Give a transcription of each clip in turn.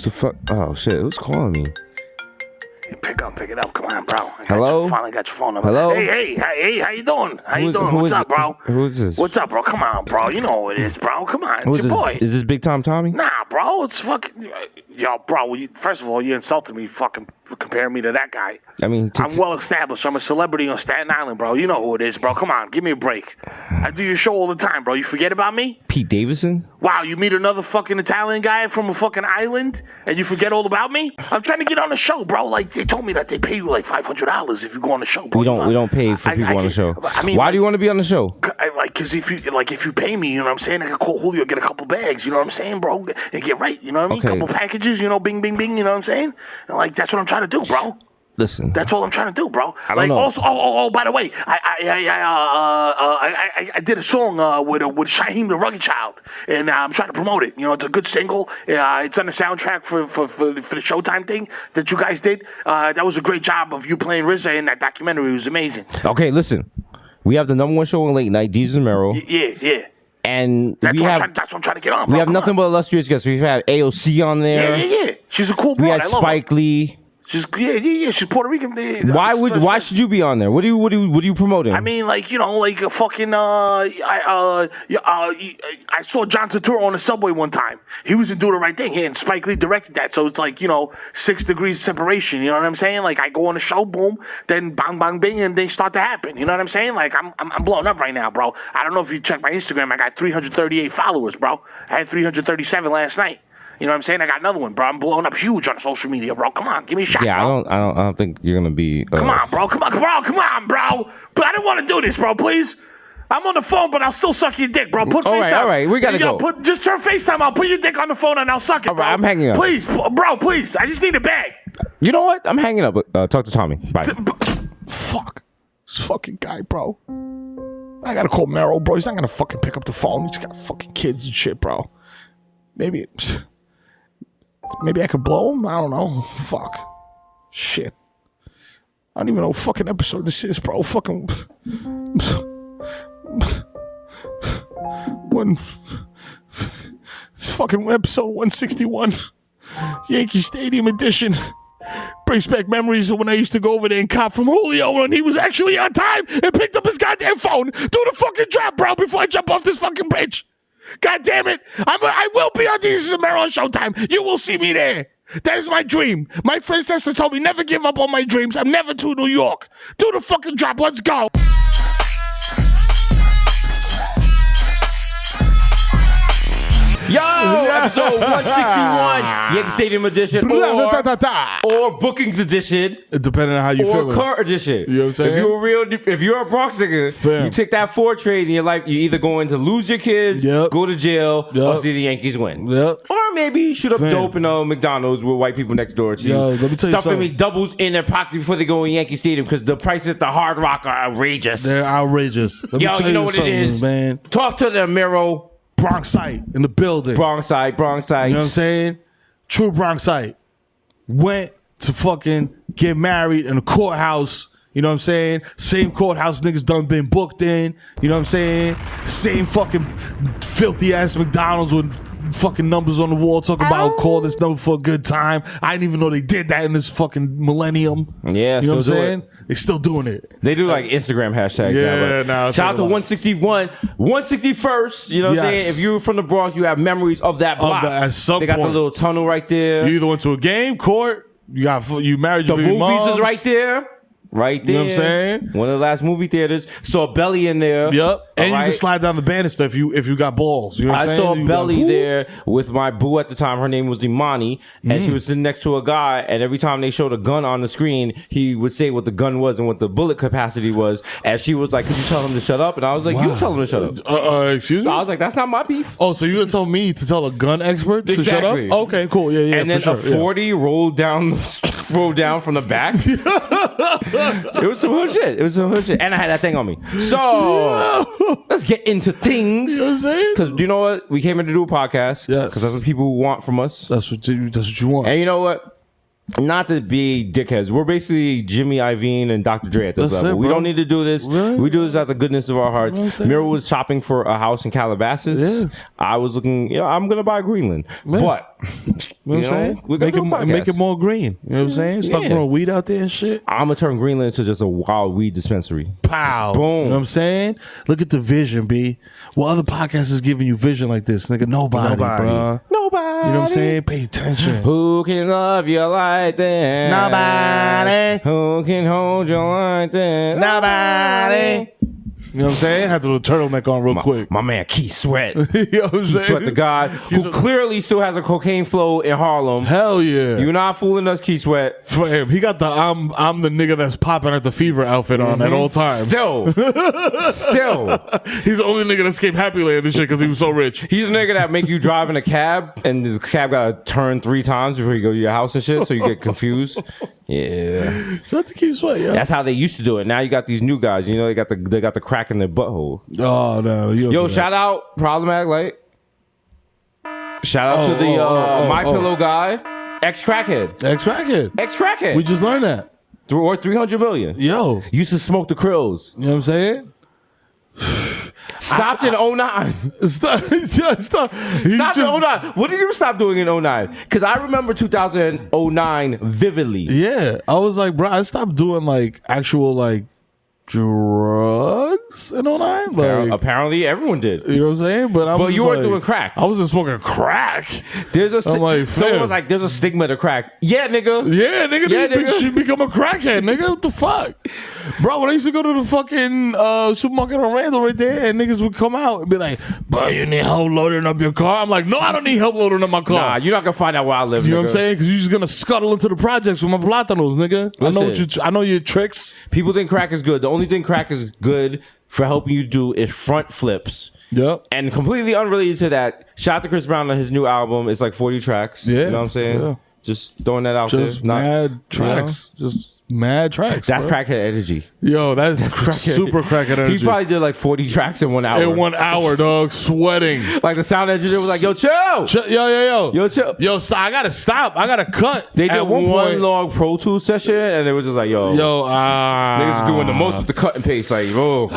Who's the fuck? Oh shit! Who's calling me? Pick it up. Come on, bro. Hello? Finally got your phone number. Hello? Hey, how you doing? What's up, bro? Who is this? What's up, bro? Come on, bro. You know who it is, bro. Come on. Who's it's your boy. Is this Big Time Tommy? Nah, bro. It's fucking... Yo, bro, first of all, you insulted me fucking comparing me to that guy. I mean... I'm well established. I'm a celebrity on Staten Island, bro. You know who it is, bro. Come on. Give me a break. I do your show all the time, bro. You forget about me? Pete Davidson? Wow, you meet another fucking Italian guy from a fucking island and you forget all about me? I'm trying to get on the show, bro. Like, they told me that they pay you like $500 if you go on the show, bro. We don't pay for people on the show. I mean, why do you want to be on the show? Because if you pay me, you know what I'm saying, I can call Julio, get a couple bags, you know what I'm saying, bro, and get right, you know what I mean? Okay. Couple packages, you know, bing, bing, bing, you know what I'm saying? And like, that's what I'm trying to do, bro. Listen, that's all I'm trying to do, bro. I don't know. Also, by the way, I did a song with Shaheem the Rugged Child, and I'm trying to promote it. You know, it's a good single. It's on the soundtrack for the Showtime thing that you guys did. That was a great job of you playing RZA in that documentary. It was amazing. Okay, listen, we have the #1 show in late night, Desus and Mero. Yeah. And that's what I'm trying to get on. Bro. We have nothing but illustrious guests. We have AOC on there. Yeah. She's a cool. We had Spike Lee. She's She's Puerto Rican. Why should you be on there? What are you promoting? I mean, like, you know, like a fucking. I saw John Turturro on the subway one time. He was in Do the Right Thing, and Spike Lee directed that. So it's like, you know, 6 degrees of separation. You know what I'm saying? Like, I go on the show, boom, then bang bang bing, and they start to happen. You know what I'm saying? Like, I'm blowing up right now, bro. I don't know if you check my Instagram. I got 338 followers, bro. I had 337 last night. You know what I'm saying? I got another one, bro. I'm blowing up huge on social media, bro. Come on, give me a shot, yeah, bro. I don't think you're gonna be. Come on, bro. Come on, bro. But I didn't want to do this, bro. Please. I'm on the phone, but I'll still suck your dick, bro. Put FaceTime. All right. We gotta go. Just turn FaceTime. I'll put your dick on the phone and I'll suck it, all right, bro. I'm hanging up. Please, bro. Please. I just need a bag. You know what? I'm hanging up. Talk to Tommy. Bye. Fuck. This fucking guy, bro. I gotta call Mero, bro. He's not gonna fucking pick up the phone. He's got fucking kids and shit, bro. Maybe I could blow him? I don't know. Fuck. Shit. I don't even know what fucking episode this is, bro. Fucking... It's fucking episode 161. Yankee Stadium edition. Brings back memories of when I used to go over there and cop from Julio when he was actually on time and picked up his goddamn phone. Do the fucking drop, bro, before I jump off this fucking bridge. God damn it. I will be on Desus and Mero on Showtime. You will see me there. That is my dream. My princess told me never give up on my dreams. I'm never to New York. Do the fucking drop. Let's go. Yo, episode 161, Yankee Stadium edition, or Bookings edition, depending on how you feel, or Car edition. You know what I'm saying? If you're a Bronx nigga, you take that 4 trades in your life. You either going to lose your kids, go to jail, or see the Yankees win, or maybe shoot up dope in McDonald's with white people next door to you. Let me tell you something. McDoubles in their pocket before they go in Yankee Stadium because the prices at the Hard Rock are outrageous. They're outrageous. Let me tell you know what it is, man. Talk to the Mero. Bronxite in the building. Bronxite. You know what I'm saying? True Bronxite. Went to fucking get married in a courthouse. You know what I'm saying? Same courthouse niggas done been booked in. You know what I'm saying? Same fucking filthy ass McDonald's with fucking numbers on the wall talking about call this number for a good time. I didn't even know they did that in this fucking millennium. Yeah, you know what I'm saying? They still doing it. They do like Instagram hashtags now. Shout out to 161, 161st. You know what I'm saying? If you're from the Bronx, you have memories of that block. They got the little tunnel right there. You either went to a game, court, you married your baby moms. The movies is right there. Right there. You know what I'm saying? One of the last movie theaters. Saw Belly in there. Yep. And you can slide down the banister if you got balls. You know what I'm saying? I saw Belly there with my boo at the time. Her name was Imani. And she was sitting next to a guy. And every time they showed a gun on the screen, he would say what the gun was and what the bullet capacity was. And she was like, could you tell him to shut up? And I was like, you tell him to shut up. Excuse me? I was like, that's not my beef. Oh, so you're going to tell me to tell a gun expert to shut up? Okay, cool. Yeah, and then for sure. a 40 rolled down from the back. It was some hood shit. And I had that thing on me. So let's get into things. You know what I'm saying? Because you know what? We came in to do a podcast. Yes. Because that's what people want from us. That's what you want. And you know what? Not to be dickheads. We're basically Jimmy Iovine and Dr. Dre at this That's level. it, We bro. don't need to do this. Really? We do this out of the goodness of our hearts. You know what I'm saying? Mero was shopping for a house in Calabasas. Yeah. I was looking, I'm going to buy Greenland. Yeah. But, You know what I'm saying? we're going to Make it more green. You know what I'm saying? Stop Yeah. growing weed out there and shit. I'm going to turn Greenland into just a wild weed dispensary. Pow. Boom. You know what I'm saying? Look at the vision, B. What other podcast is giving you vision like this? Nigga, nobody. Bro. Nobody. You know what I'm saying? Pay attention. Who can love you like that? Nobody. Who can hold you like that? Nobody. You know what I'm saying? Had to do a turtleneck on real quick. My man Keith Sweat. You know what I'm saying? Sweat the God who clearly still has a cocaine flow in Harlem. Hell yeah. You're not fooling us, Keith Sweat. For him, he got the I'm the nigga that's popping at the fever outfit on at all times. Still. He's the only nigga that escaped Happy Land and shit because he was so rich. He's a nigga that make you drive in a cab and the cab gotta turn 3 times before you go to your house and shit, so you get confused. Yeah. Shout out to Keith Sweat, yeah. That's how they used to do it. Now you got these new guys, you know, they got the crack in their butthole. Oh no, you don't Yo, do that. shout out Problematic Light. Shout out to the My Pillow guy. Ex-crackhead. Ex-crackhead. We just learned that. Worth 300 million. Yo. Used to smoke the krills. You know what I'm saying? Stopped in 09. Stop. Stopped in 09. What did you stop doing in 09? Because I remember 2009 vividly. Yeah. I was like, bro, I stopped doing like actual like drugs in 09. Like, Apparently everyone did. you know what I'm saying? But you weren't doing crack. I wasn't smoking crack. There's a I'm like, someone fam. was like, there's a stigma to crack. Yeah, nigga. Yeah, nigga, Yeah, these bitches nigga. should become a crackhead, nigga. What the fuck? Bro, when I used to go to the fucking supermarket on Randall right there, and niggas would come out and be like, bro, you need help loading up your car? I'm like, no, I don't need help loading up my car. Nah, you're not gonna find out where I live. You know nigga. what I'm saying? Because you're just gonna scuttle into the projects with my platanos, nigga. Listen. I know your tricks. People think crack is good. The only thing crack is good for helping you do is front flips. Yep. And completely unrelated to that, shout out to Chris Brown on his new album. It's like 40 tracks. Yeah, You know what I'm saying? yeah. Just throwing that out Just there. mad tracks. Just mad tracks. That's bro. crackhead energy. Yo, that's super crackhead energy. He probably did like 40 tracks in 1 hour. in 1 hour, dog, sweating. Like the sound engineer was like, yo, chill. Yo, chill. Yo, so I gotta stop. I gotta cut. They did At one point, long Pro Tools session and it was just like, yo, niggas doing the most with the cut and paste. Like, oh.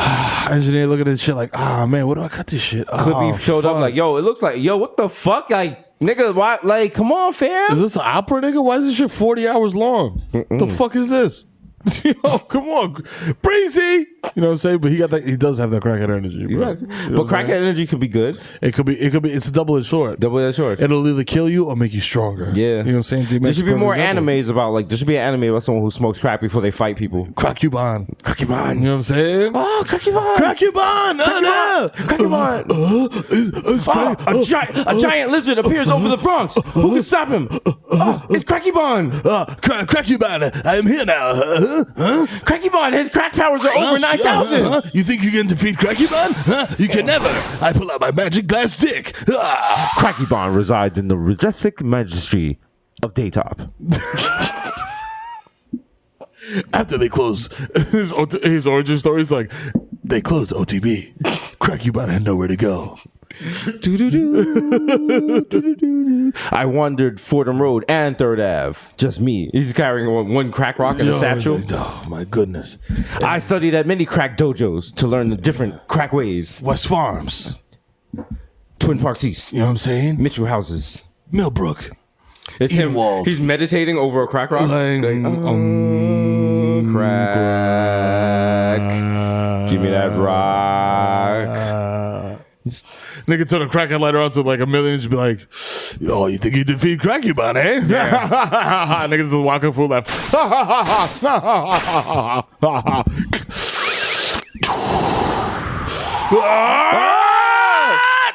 engineer looking at this shit like, man, what do I cut this shit? Clippy showed up like, yo, it looks like, yo, what the fuck? Like, nigga, why? Like, come on, fam. Is this an opera, nigga? Why is this shit 40 hours long? The fuck is this? Yo, come on, Breezy. You know what I'm saying? But he does have that crackhead energy, bro. You know But what I'm crackhead energy could be good. It could be. It's a double-edged sword. Double-edged sword. It'll either kill you or make you stronger. Yeah. You know what I'm saying? There should be more animes about, like, there should be an anime about someone who smokes crack before they fight people. Crackubon. Crackubon. You know what I'm saying? Oh, Crackubon. Crackubon. A giant lizard appears over the Bronx. Who can stop him? It's Crackubon. Crackubon. I'm here now. Crackubon, his crack powers are over 9,000. You think you can defeat Crackubon? You can never. I pull out my magic glass dick. Crackubon resides in the majestic majesty of Daytop. After they close his origin story is like, they closed OTB. Crackubon had nowhere to go. I wandered Fordham Road and 3rd Ave. Just me. He's carrying one crack rock in a satchel. Oh, my goodness. I studied at many crack dojos to learn the different crack ways. West Farms. Twin Parks East. You know what I'm saying? Mitchell houses. Millbrook. It's him. Edenwald. He's meditating over a crack rock. Crack. Give me that rock. Nigga turn a crackhead lighter on to like $1 million and just be like, oh, you think you defeat Crackubon, eh? Yeah. Niggas just walking full left.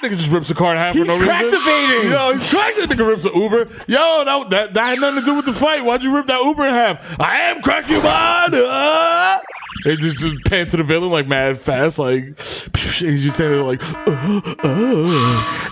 Nigga just rips a car in half for no reason. Cracktivating. Yo, he's cracked. That nigga rips an Uber. Yo, that had nothing to do with the fight. Why'd you rip that Uber in half? I am Crackubon. They just pan to the villain like mad fast, like he's just saying it like.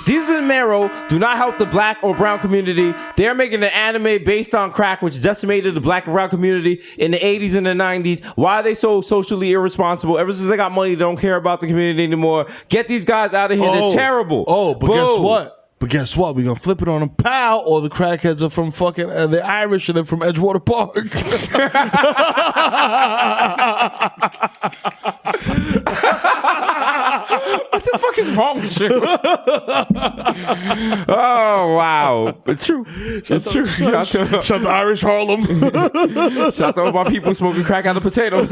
Desus and Mero do not help the black or brown community. They're making an anime based on crack, which decimated the black and brown community in the 80s and the 90s. Why are they so socially irresponsible? Ever since they got money, they don't care about the community anymore. Get these guys out of here. They're terrible. But guess what? But guess what? We're going to flip it on them, pow, or the crackheads are from fucking, they're Irish and they're from Edgewater Park. What the fuck is wrong with you? Oh, wow. It's true. It's true. Shout to Irish Harlem. Shout to all my people smoking crack out of potatoes.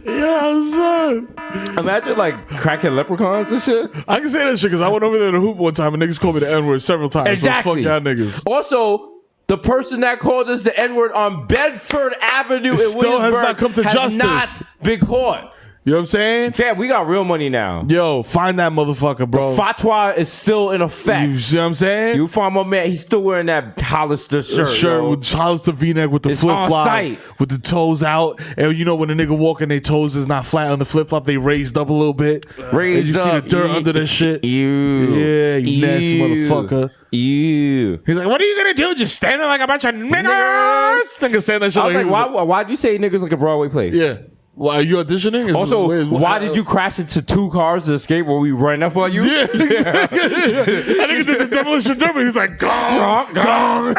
Yeah, son. Imagine like crackhead leprechauns and shit. I can say that shit because I went over there to hoop one time and niggas called me the N-word several times. Exactly. So fuck y'all niggas. Also, the person that called us the N-word on Bedford Avenue in still has Williamsburg not come to justice. not been caught. You know what I'm saying? Fam, we got real money now. Yo, find that motherfucker, bro. Fatwa is still in effect. You see what I'm saying? You find my man, he's still wearing that Hollister shirt. Yo. With Hollister V-neck with the It's flip-flop. on site. With the toes out. And you know when a nigga walking, their toes is not flat on the flip-flop, they raised up a little bit. Raised and you up. see the dirt under that shit. Ew. Yeah, you nasty motherfucker. Ew. He's like, what are you gonna do? Just stand there like a bunch of niggas? Nigga saying that shit I was like like, why'd you say niggas like a Broadway play? Yeah. Why are you auditioning? Also, why did you crash into two cars to escape when we ran up on you? Yeah, exactly. I think it did the demolition derby. He's like, gong, gong,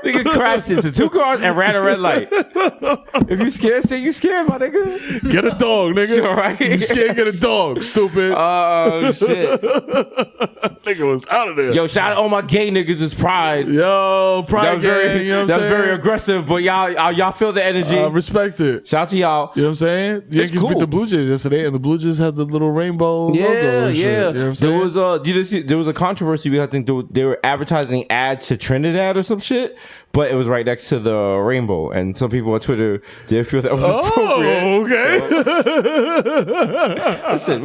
Nigga crashed into two cars and ran a red light. If you scared, say you scared, my nigga. Get a dog, nigga. All right. You scared, get a dog, stupid. Oh, shit. Nigga was out of there. Yo, shout out all my gay niggas is Pride. Yo, Pride That was very, gang, you know what I'm that was saying? very aggressive, but y'all feel the energy. Respect it. Shout out to y'all. You know what I'm saying? The Yankees cool. beat the Blue Jays yesterday, and the Blue Jays had the little rainbow logo and shit. You know what I'm saying? There was a controversy because I think they were advertising ads to Trinidad or some shit, but it was right next to the rainbow, and some people on Twitter didn't feel that was appropriate. Okay. Listen,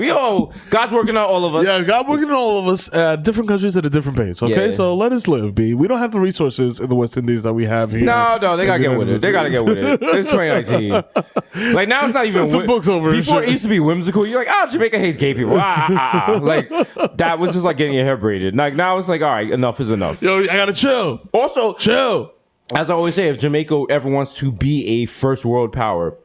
God's working on all of us. Yeah, God working on all of us at different countries at a different pace. Okay, Yeah. so let us live, B. We don't have the resources in the West Indies that we have here. No, they gotta get with it. They gotta get with it. It's 2019. Like now, it's not even Send some books over and Before shit. it used to be whimsical. You're like, Jamaica hates gay people. Like that was just like getting your hair braided. Like now, it's like, all right, enough is enough. Yo, I gotta chill. Also, Chill. as I always say, if Jamaica ever wants to be a first world power,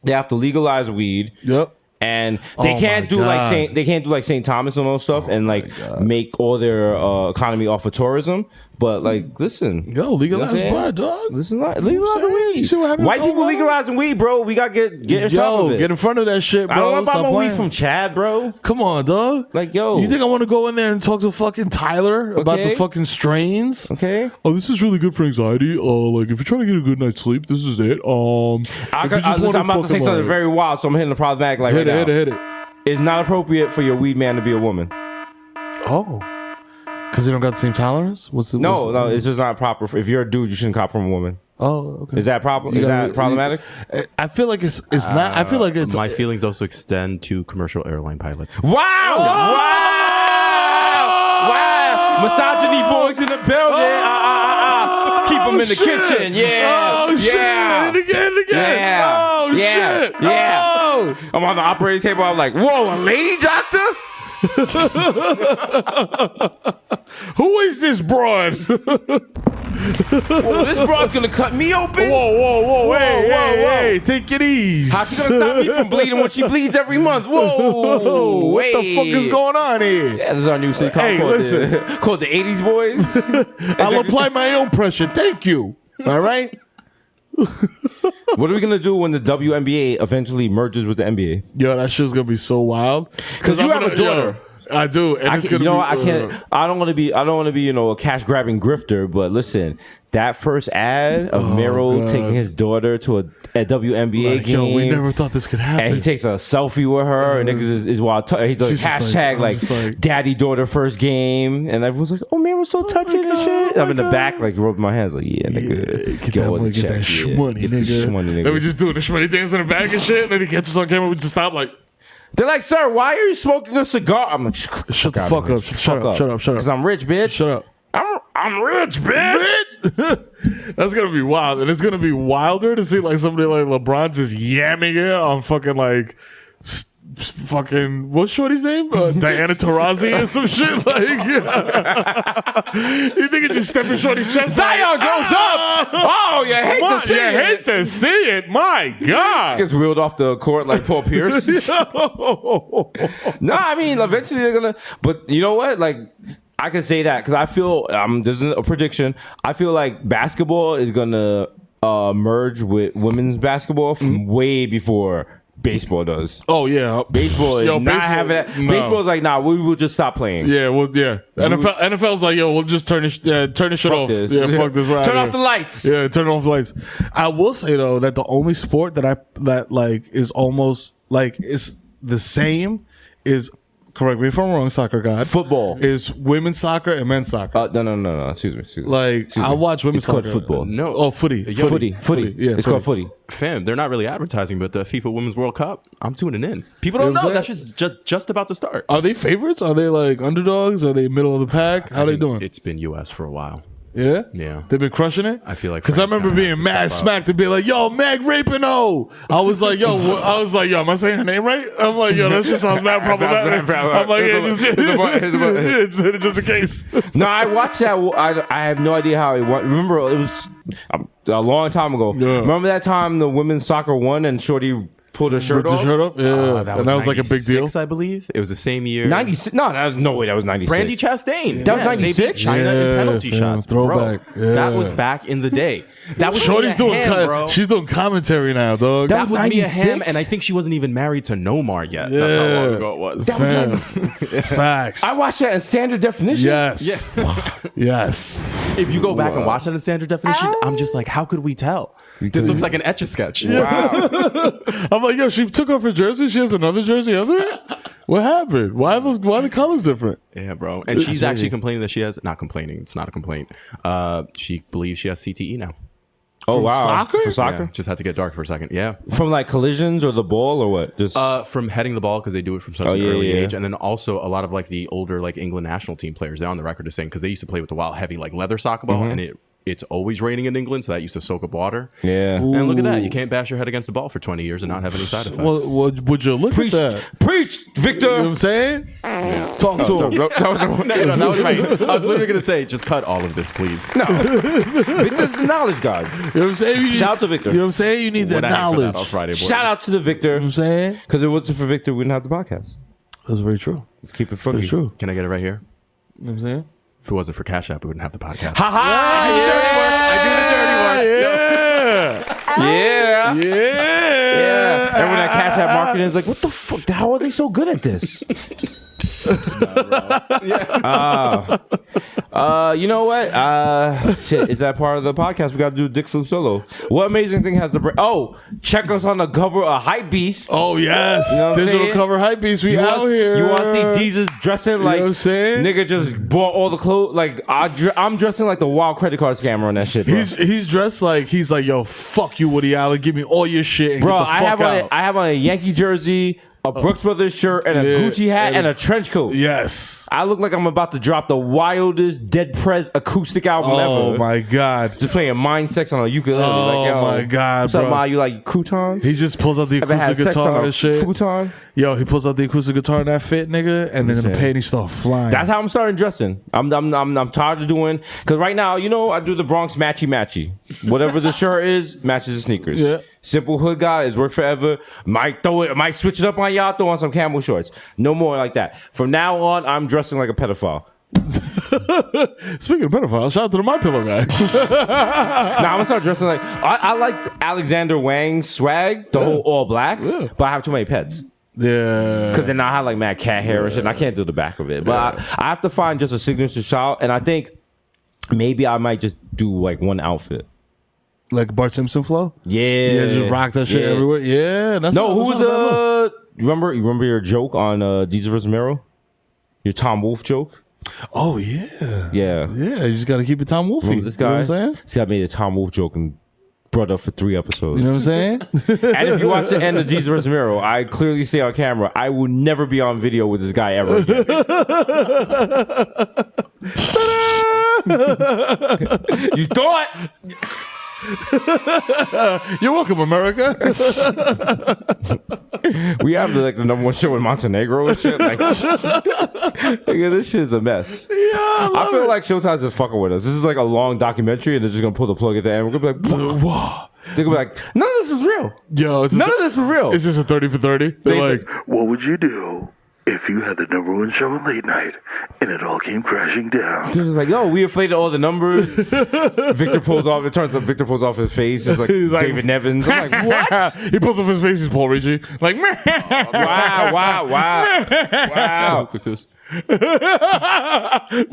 they have to legalize weed. Yep. And they can't do like St. Thomas and all stuff and like make all their economy off of tourism. But like, listen, Yo, legalize bud, dog. Listen, legalize the weed. See what happened White in people Congo? legalizing weed, bro. We gotta get in top of it. Get in front of that shit, bro. I don't want to buy Stop my weed playing. from Chad, bro. Come on, dog. Like, yo, You think I want to go in there and talk to fucking Tyler about the Okay. fucking strains? okay? Oh, this is really good for anxiety. Like, if you're trying to get a good night's sleep, this is it. I'm about to say something very wild, so I'm hitting the problematic like right now. Hit it. It's not appropriate for your weed man to be a woman. Oh. Because they don't got the same tolerance? No, it's just not proper. If you're a dude, you shouldn't cop from a woman. Oh, okay. Is that problem? Is that problematic? I feel like it's not. I feel like it's. My feelings also extend to commercial airline pilots. Wow! Wow! Misogyny boys in the building. Keep them in the kitchen. Yeah. Oh, shit. Yeah. And again. Yeah. Oh, Yeah. shit. Yeah. Oh. I'm on the operating table. I'm like, whoa, a lady doctor? Who is this broad? Whoa, this broad's gonna cut me open? Whoa. Hey, whoa. take it easy. How's she gonna stop me from bleeding when she bleeds every month? Whoa. What the fuck is going on here? Yeah, this is our new sitcom Hey, called the 80s Boys. I'll apply my own pressure. Thank you. All right? What are we gonna do when the WNBA eventually merges with the NBA? Yo, that shit's gonna be so wild. Because you have a daughter. I do. And it's gonna I can't. I don't want to be. a cash grabbing grifter. But listen, that first ad of Mero taking his daughter to a WNBA game. Yo, we never thought this could happen. And he takes a selfie with her, and niggas is wild. He's like She's just hashtag daddy daughter first game, and everyone's like, "Oh, Mero's so touching and shit." I'm in the back, like rubbing my hands, like, "Yeah, nigga, get that money, get that shmoney, nigga. Then we just doing the shmoney dance in the back and shit. And then he catches us on camera. We just stop like. They're like, "Sir, why are you smoking a cigar?" I'm like, Shut the fuck up. Shut up. Because I'm rich, bitch. Shut up. I'm rich, bitch. That's gonna be wild, and it's gonna be wilder to see like somebody like LeBron just yamming it on fucking like fucking what's Shorty's name? Diana Taurasi or some shit. Like, you think it just step in Shorty's chest? Zion goes up. Oh, you hate to see it. hate to see it. My God. Gets wheeled off the court like Paul Pierce. No, I mean, eventually they're gonna. But you know what? Like, I can say that because I feel this is a prediction. I feel like basketball is gonna merge with women's basketball from way before baseball does. Oh yeah, baseball is not having that. No. Baseball is like, nah, we will just stop playing. Yeah, well, yeah. NFL's like, yo, we'll just turn this shit off. This. Yeah, fuck this. Right turn here. off the lights. Yeah, turn off the lights. I will say though that the only sport that like is almost like is the same is. Correct me if I'm wrong, soccer god. Football is women's soccer and men's soccer. No. Excuse me. Like I watch women's soccer. It's called football. No. Oh, footy. Footy. Yeah, it's called footy. Fam, they're not really advertising, but the FIFA Women's World Cup, I'm tuning in. People don't know that shit's just about to start. Are they favorites? Are they like underdogs? Are they middle of the pack? How they doing? It's been US for a while. Yeah? Yeah. They've been crushing it? I feel like because I remember being mad smacked and being like, yo, Meg Rapinoe. I was like, yo, am I saying her name right? I'm like, yo, that shit sounds mad problematic. I'm like, yeah, just in case. No, I watched that. I have no idea how it went. Remember, it was a long time ago. Yeah. Remember that time the women's soccer won and Shorty pulled her shirt off? Yeah. That was like a big deal. I believe. It was the same year. 96? No, that was no way. That was 96. Brandy Chastain. That was 96? China in penalty shots. Throwback. Bro, that was back in the day. That was Shorty's doing she's doing commentary now, dog. That was Mia Hamm, and I think she wasn't even married to Nomar yet. That's how long ago it was. Facts. I watched that in standard definition. Yes. Yes. If you go back and watch that in standard definition, I'm just like, how could we tell? This looks like an Etch-a-Sketch. Wow. I'm like, yo, she took off her jersey. She has another jersey under it. What happened? Why the colors different? Yeah, bro. And she's actually complaining that she has not complaining. It's not a complaint. She believes she has CTE now. Oh wow! Soccer? For soccer, just had to get dark for a second. Yeah, from like collisions or the ball or what? Just from heading the ball because they do it from such an early age, and then also a lot of like the older like England national team players. They're on the record as saying because they used to play with the wild heavy like leather soccer ball, and it's always raining in England, so that used to soak up water. Yeah. And look at that. You can't bash your head against the ball for 20 years and not have any side effects. Well, would you look at that? Preach, Victor. You know what I'm saying? Yeah. Talk to him. No, that was right. I was literally going to say, just cut all of this, please. No. Victor's the knowledge god. You know what I'm saying? Shout out to Victor. You know what I'm saying? You need that knowledge. On Friday, shout out to the Victor. You know what I'm saying? Because if it wasn't for Victor, we wouldn't have the podcast. That's very true. Let's keep it funky. Very true. Can I get it right here? You know what I'm saying? If it wasn't for Cash App, we wouldn't have the podcast. Ha ha! Yeah. Everyone at Cash App Marketing is like, what the fuck? How are they so good at this? You know what? Shit, is that part of the podcast? We got to do Dick Flu Solo. What amazing thing has the check us on the cover of Hype Beast. Oh yes, you know digital cover Hype Beast. We out here. You want to see Desus dressing like you know what I'm saying? Nigga just bought all the clothes. Like I'm dressing like the wild credit card scammer on that shit. Bro. He's dressed like he's like, yo, fuck you, Woody Allen. Give me all your shit and bro, get the fuck out. I have on a Yankee jersey, a Brooks Brothers shirt, and a Gucci hat, and a trench coat. Yes. I look like I'm about to drop the wildest Dead Prez acoustic album ever. Oh my God. Just playing Mind Sex on a ukulele. Oh like, yo, my God, what's bro. up, Ma? You like croutons? He just pulls out the Ever had acoustic sex guitar on a and shit. futon? Yo, he pulls out the acoustic guitar in that fit, nigga, and then in the paint he start flying. That's how I'm starting dressing. I'm tired of doing, because right now, you know, I do the Bronx matchy. Whatever the shirt is, matches the sneakers. Yeah. Simple hood guy is work forever. Might switch it up on y'all, throw on some camel shorts. No more like that. From now on, I'm dressing like a pedophile. Speaking of pedophiles, shout out to the My Pillow guy. I'm gonna start dressing like I like Alexander Wang's swag, the whole all black, but I have too many pets. Yeah, because then I have like mad cat hair and shit. And I can't do the back of it, but I have to find just a signature style, and I think maybe I might just do like one outfit. Like Bart Simpson flow? Yeah. Just rock that shit everywhere. Yeah. That's no, who was you remember your joke on Desus vs. Mero? Your Tom Wolfe joke? Oh yeah. Yeah. Yeah, you just gotta keep it Tom Wolfe. Remember this guy? You know what I'm saying? See, I made a Tom Wolfe joke and brought up for 3 episodes. You know what I'm saying? And if you watch the end of Desus vs. Mero, I clearly say on camera, I will never be on video with this guy ever again. You thought You're welcome, America. We have the number one show in Montenegro and shit. Like, nigga, this shit's a mess. Yeah, I feel like Showtime's just fucking with us. This is like a long documentary, and they're just gonna pull the plug at the end. We're gonna be like, whoa. They're gonna be like, none of this was real. Yo, none of this was real. It's just a 30 for 30. They're like, what would you do if you had the number one show in late night and it all came crashing down? This is like, yo, we inflated all the numbers. Victor pulls off. It turns out Victor pulls off his face. It's like David Nevins. I'm like, what? He pulls off his face. He's Paul Ritchie. Like, wow. Look at this.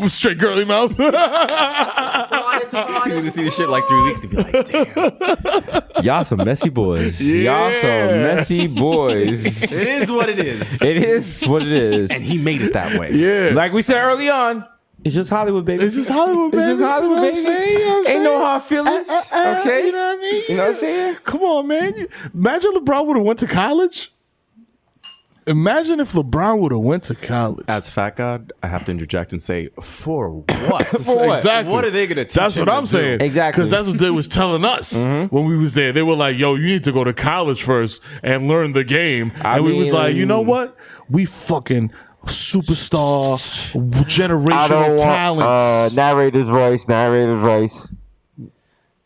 Straight girly mouth. You just see this shit like 3 weeks and be like, damn. Y'all some messy boys. Y'all some messy boys. It is what it is. It is what it is. And he made it that way. Yeah. Like we said early on, it's just Hollywood, baby. It's just Hollywood, baby. It's just Hollywood, baby. You know what I'm saying? Ain't no hard feelings. Okay? You know what I mean? You know what I'm saying? Come on, man. Imagine LeBron would have went to college. Imagine if LeBron would have went to college. As Fat God, I have to interject and say, for what? For what? Exactly. What are they going to teach That's him what I'm to do? saying. Exactly. Because that's what they was telling us when we was there. They were like, yo, you need to go to college first and learn the game. And we was like, you know what? We fucking superstar generational talents. Narrator's voice.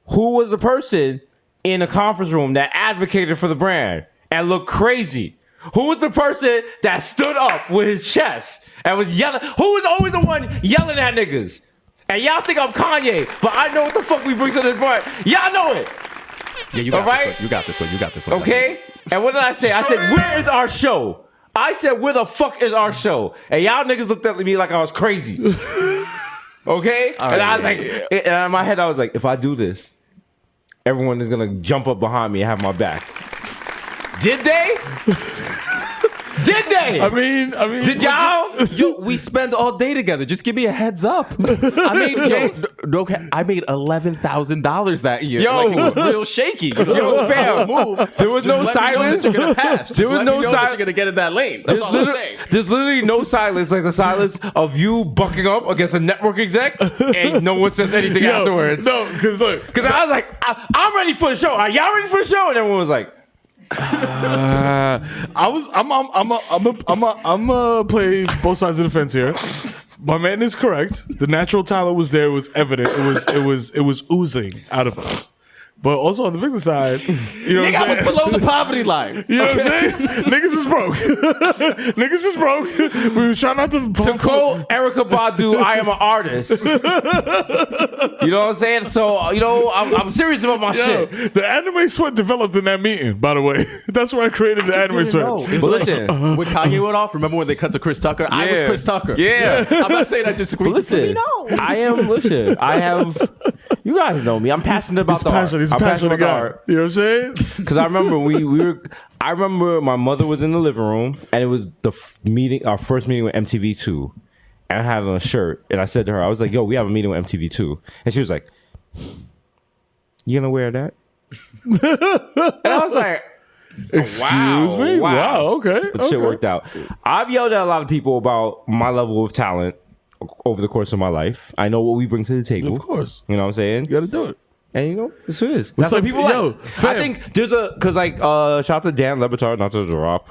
Who was the person in the conference room that advocated for the brand and looked crazy? Who was the person that stood up with his chest and was yelling? Who was always the one yelling at niggas? And y'all think I'm Kanye, but I know what the fuck we bring to this point. Y'all know it. Yeah, you got All right? this one. You got this one. You got this one. Okay? And what did I say? I said, where is our show? I said, where the fuck is our show? And y'all niggas looked at me like I was crazy. Okay? All and right, I was and in my head, I was like, if I do this, everyone is going to jump up behind me and have my back. Did they? Did they? I mean, Did y'all? Yo, we spend all day together. Just give me a heads up. I made $11,000 that year. Yo. Like, it was real shaky. You know, Yo, fam, move. there was no Just let me know silence. that you're gonna pass. There was no silence. silence. You're gonna get in that lane. That's all I'm saying. There's literally no silence, like the silence of you bucking up against a network exec, and no one says anything afterwards. No, because look. Because I was like, I'm ready for the show. Are y'all ready for the show? And everyone was like, I'm gonna play both sides of the fence here. My man is correct. The natural talent was there. It was evident. It was oozing out of us. But also on the victim side, you know what I'm saying? I was below the poverty line. You know what I'm saying? Niggas is broke. Niggas is broke. We was trying not to quote Erykah Badu, I am an artist. You know what I'm saying? So, you know, I'm serious about my shit. The anime sweat developed in that meeting, by the way. That's where I created the anime sweat. But listen, when Kanye went off, remember when they cut to Chris Tucker? I was Chris Tucker. Yeah. I'm not saying I disagree. But listen, you guys know me. I'm passionate about the art. He's a passionate guy. You know what I'm saying? Because I remember I remember my mother was in the living room, and it was our first meeting with MTV2. And I had on a shirt, and I said to her, I was like, yo, we have a meeting with MTV2. And she was like, you gonna wear that? And I was like, excuse me? Wow, okay. But shit worked out. I've yelled at a lot of people about my level of talent over the course of my life. I know what we bring to the table. Of course. You know what I'm saying? You gotta do it. And you know, this is. What's That's up, what people yo, like. fam. I think there's because shout out to Dan Lebatard, not to drop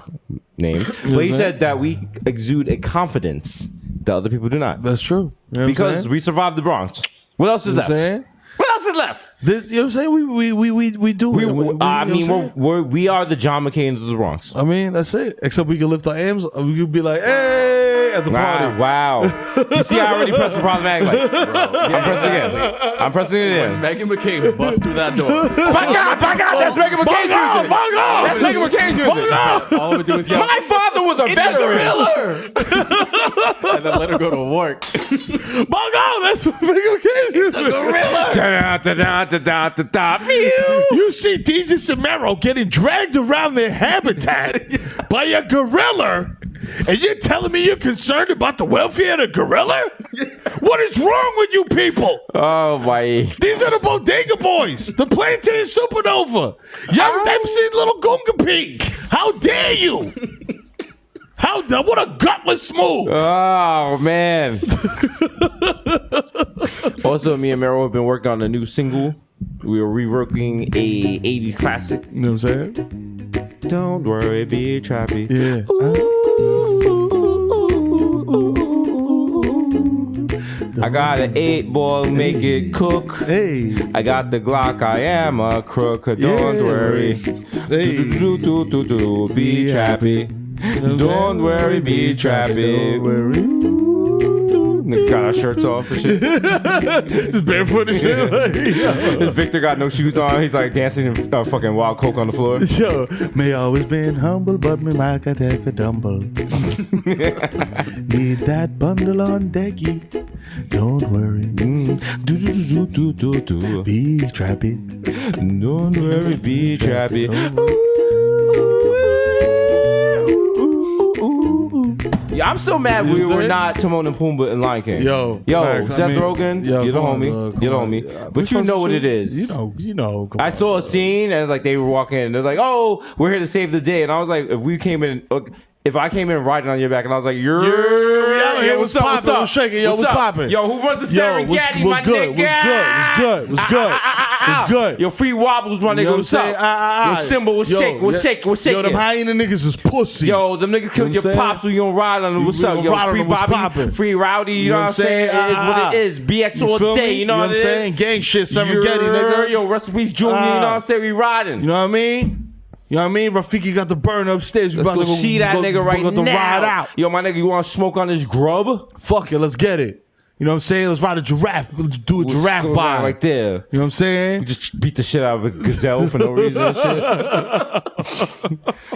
name, but he said that we exude a confidence that other people do not. That's true. You know Because we survived the Bronx. What else is left? What else is left? This, you know what I'm saying? We do it. We are the John McCain of the Bronx. I mean, that's it. Except we can lift our arms. We could be like, hey, at the party. Wow. You see, I already pressed the problematic. Like, I'm pressing it in. Megan McCain bust through that door. By God, that's Megan McCain's music. That's Megan McCain's music. All I'm doing is yell, My father was a veteran. and then let her go to work. That's Megan McCain's music. Gorilla. You see Desus and Mero getting dragged around their habitat by a gorilla, and you're telling me you're concerned about the welfare of the gorilla? What is wrong with you people? Oh my! These are the Bodega Boys, the Plantain Supernova, Young MC Little Gunga Pig. How dare you? What a gutless move! Oh man! Also, me and Mero have been working on a new single We were reworking a 80s classic. You know what I'm saying? Don't worry, be trappy. Yeah. I got an 8-ball, make it cook. Hey. I got the Glock, I am a crook. Don't worry. Hey. Be trappy. Don't worry, be trappy. Don't worry. Niggas got our shirts off and shit. Just barefoot and shit. Like, Victor got no shoes on. He's like dancing in fucking wild coke on the floor. yo, may always been humble, but me might get for dumble. Need that bundle on decky. Don't worry. Be trappy. Don't worry, be trappy. Yeah, I'm still mad we were not Timon and Pumbaa and Lion King. Yo, Facts. Seth Rogen, you're the homie. You're the homie. But you know what it is. You know. I saw a scene and it's like they were walking in and they're like, oh, we're here to save the day. And I was like, if I came in riding on your back and I was like, yo, what's up? What's up? What's shaking? Yo, what's popping? Yo, who runs the Serengeti, my nigga? What's good? Yo, free wobbles, my nigga. What's up? Yo, Simba, what's shake? What's shaking? Yo, them hyena niggas is pussy. Yo, them niggas killed your pops when you don't ride on them. What's up? Yo, free Bobby, free Rowdy, you know what I'm saying? It is what it is. BX all day, you know what I'm saying? Gang shit, Serengeti, nigga. Yo, recipes Junior, you know what I'm saying? We riding. You know what I mean? You know what I mean? Rafiki got the burn upstairs. Let's go see that nigga right now. Ride out. Yo, my nigga, you want to smoke on this grub? Fuck it, let's get it. You know what I'm saying? Let's ride a giraffe. Let's do a giraffe by right there. You know what I'm saying? We just beat the shit out of a gazelle for no reason and shit.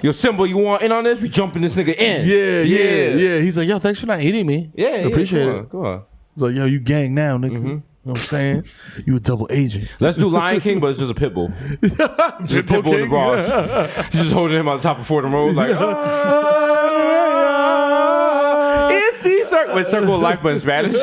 Yo, Simba, you want in on this? We jumping this nigga in. Yeah. He's like, yo, thanks for not eating me. Yeah, appreciate it. Come on. He's like, yo, you gang now, nigga. You know what I'm saying? You a double agent. Let's do Lion King, but it's just a pit bull. Just a pit bull in the Bronx. She's just holding him on the top of Fordham Road, like, it's the circle. It's circle of life, but in Spanish.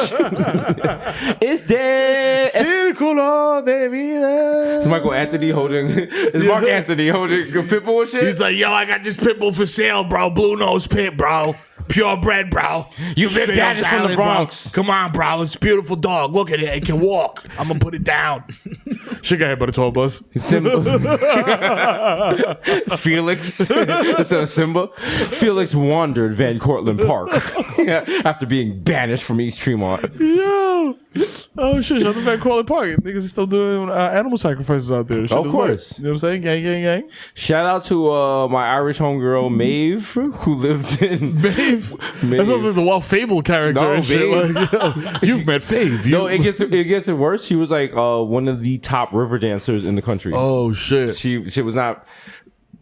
It's there. Círculo de vida. It's Michael Anthony holding. It's Mark Anthony holding a pit bull and shit. He's like, yo, I got this pit bull for sale, bro. Blue nose pit, bro. Purebred, bro. You've been banished from the Bronx. Bro. Come on, bro. It's a beautiful dog. Look at it. It can walk. I'm going to put it down. She got hit by the tour bus. Felix. Instead of Simba. Felix wandered Van Cortlandt Park after being banished from East Tremont. Yo. Oh, shit. Shout out to Van Cortlandt Park. Niggas are still doing animal sacrifices out there. Shit, of course. You know what I'm saying? Gang. Shout out to my Irish homegirl, Maeve, who lived in... Maeve. That sounds like the Walt Fable character. No, and shit. Like, you've met Fave. No, it gets worse. She was like one of the top river dancers in the country. Oh, shit. She was not...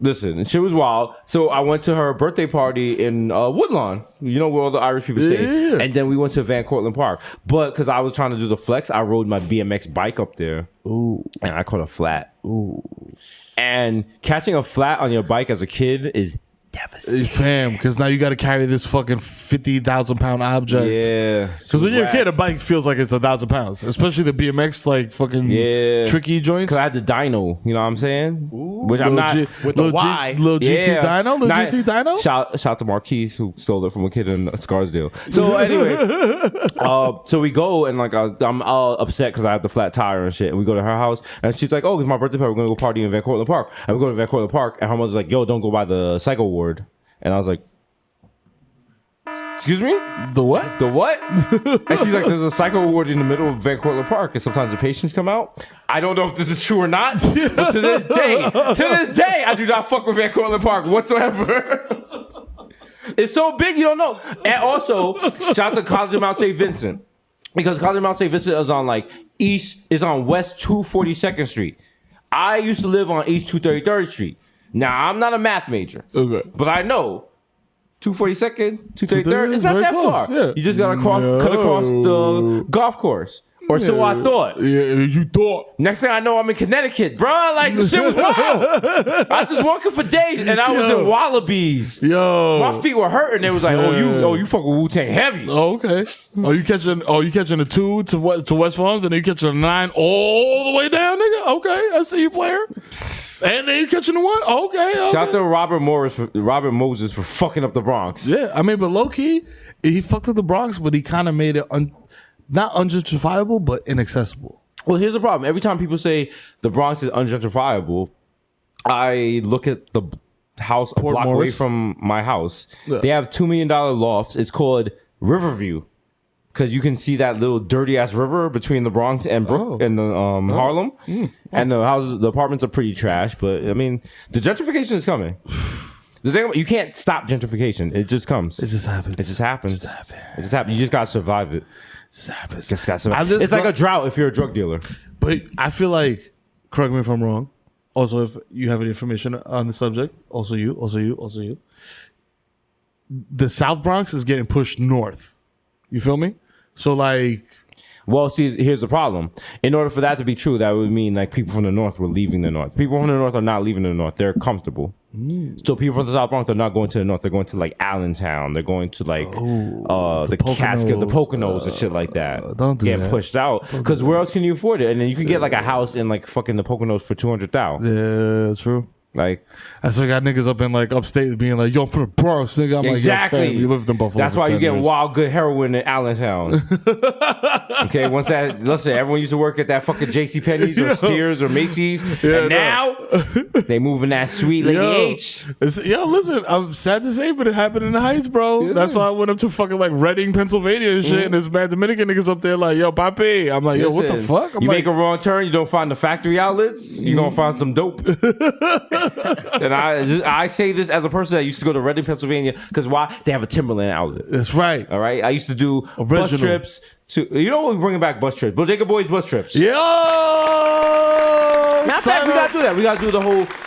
Listen, she was wild. So I went to her birthday party in Woodlawn, you know, where all the Irish people stay. Yeah. And then we went to Van Cortlandt Park. But because I was trying to do the flex, I rode my BMX bike up there. Ooh. And I caught a flat. Ooh. And catching a flat on your bike as a kid is devastating. Fam, because now you got to carry this fucking 50,000 pound object. Yeah. Because when you're a kid, a bike feels like it's 1,000 pounds, especially the BMX like fucking tricky joints. Because I had the dyno, you know what I'm saying? Which I'm not with the Y. Little GT dyno? Little GT dyno? Shout to Marquise who stole it from a kid in Scarsdale. So anyway, so we go and like I'm all upset because I have the flat tire and shit. And we go to her house and she's like, oh, it's my birthday party. We're going to go party in Van Cortlandt Park. And we go to Van Cortlandt Park and her mother's like, yo, don't go by the Psycho Ward. And I was like, excuse me? The what? The what? And she's like, there's a psycho ward in the middle of Van Cortlandt Park, and sometimes the patients come out. I don't know if this is true or not, but to this day, I do not fuck with Van Cortlandt Park whatsoever. It's so big, you don't know. And also, shout out to College of Mount St. Vincent. Because College of Mount St. Vincent is on like West 242nd Street. I used to live on East 233rd Street. Now, I'm not a math major, but I know 242nd, 233rd, it's not that far. Yeah. You just got to cut across the golf course. Or so I thought. Yeah, you thought. Next thing I know, I'm in Connecticut, bro. Like, the shit was wild. I was just walking for days, and I was in Wallabies. Yo, my feet were hurting. They was like, oh, you fucking Wu-Tang heavy. Oh, okay. You catching a 2 to West Farms, and then you catching a 9 all the way down, nigga. Okay, I see you, player. And then you catching the 1. Okay. Shout out to Robert Moses for fucking up the Bronx. Yeah, I mean, but low key, he fucked up the Bronx, but he kind of made it not unjustifiable, but inaccessible. Well, here's the problem. Every time people say the Bronx is ungentrifiable, I look at the house a block away from my house. Yeah. They have $2 million lofts. It's called Riverview because you can see that little dirty ass river between the Bronx and Harlem. And the apartments are pretty trash. But I mean, the gentrification is coming. The thing about, you can't stop gentrification. It just comes. It just happens. It just happens. It just happens. You just gotta survive it. It just happens. Just gotta survive. It's like a drought if you're a drug dealer. But I feel like, correct me if I'm wrong. Also, if you have any information on the subject, also you. The South Bronx is getting pushed north. You feel me? So like, well, see, here's the problem. In order for that to be true, that would mean like people from the north were leaving the north. People from the north are not leaving the north. They're comfortable. So people from the South Bronx are not going to the north. They're going to like Allentown. They're going to like the Cascade, the Poconos and shit like that. Don't do get that. pushed out because where else can you afford it? And then you can get like a house in like fucking the Poconos for $200,000. Yeah, true. Like that's why I got niggas up in like upstate being like, yo, I'm from the Bronx, nigga. I'm exactly. Like, yo, fam, you lived in Buffalo. That's why you get wild good heroin in Allentown. Okay, once that, listen, everyone used to work at that fucking JCPenney's or Steers or Macy's, and now they moving that sweet Lady H. Listen, I'm sad to say, but it happened in the Heights, bro. Listen. That's why I went up to fucking like Reading, Pennsylvania and shit, and there's mad Dominican niggas up there like, yo, papi. I'm like, yo, what the fuck? I'm you like, make a wrong turn, you don't find the factory outlets, you're gonna find some dope. And I say this as a person that used to go to Reading, Pennsylvania, because why? They have a Timberland outlet. That's right. All right. I used to do bus trips to, you know, we're bringing back bus trips. Bodega Boys bus trips. Yo! Matter of fact, we gotta do that. We gotta do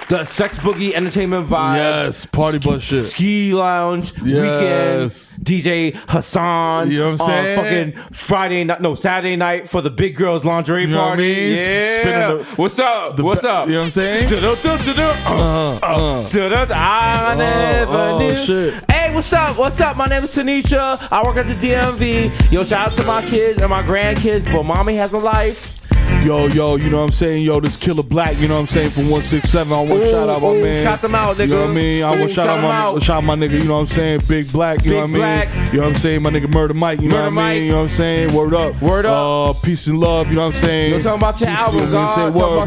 the sex boogie entertainment vibes. Yes, party bus shit. Ski lounge, weekend, DJ Hasan. You know what I'm saying? Fucking Saturday night for the big girls lingerie you know party. What I mean? Yeah. What's up? What's up? You know what I'm saying? I never knew. Shit. Hey, what's up? What's up? My name is Tanisha. I work at the DMV. Yo, shout out to my kids and my grandkids, but mommy has a life. Yo, you know what I'm saying? Yo, this Killer Black, you know what I'm saying? From 167, I want to shout out my man. Shout them out, nigga. You know what I mean? I want to shout out my nigga, you know what I'm saying? Big Black, you know what I mean? You know what I'm saying? My nigga Murder Mike, you know what I mean? You know what I'm saying? Word up. Word up. Peace and love, you know what I'm saying? You're talking about your album, God. Word,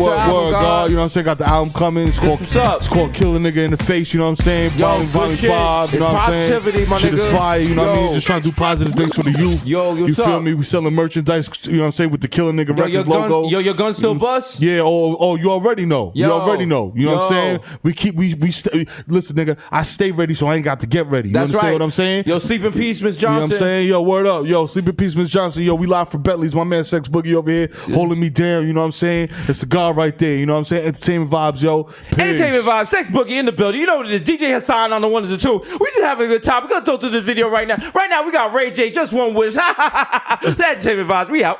God. You know what I'm saying? Got the album coming. It's called Kill a Nigga in the Face, you know what I'm saying? Volume 5, you know what I'm saying? My shit nigga. is fire, you know what I mean? Just trying to do positive things for the youth. You feel me? We selling merchandise, you know what I'm saying? With the Killer Nigga Records logo. Yo, your gun still bust? Yeah, you already know. You already know. You know what I'm saying? Listen, nigga, I stay ready so I ain't got to get ready. You understand what I'm saying? Yo, sleep in peace, Miss Johnson. You know what I'm saying? Yo, word up. Yo, sleep in peace, Miss Johnson. Yo, we live for Bentley's. My man Sex Boogie over here holding me down. You know what I'm saying? It's a guy right there. You know what I'm saying? Entertainment vibes, yo. Pigs. Entertainment vibes. Sex Boogie in the building. You know what it is. DJ Hasan on the one and the two. We just having a good time. We're going to go through this video right now. Right now, we got Ray J. Just one wish. Entertainment vibes. We out.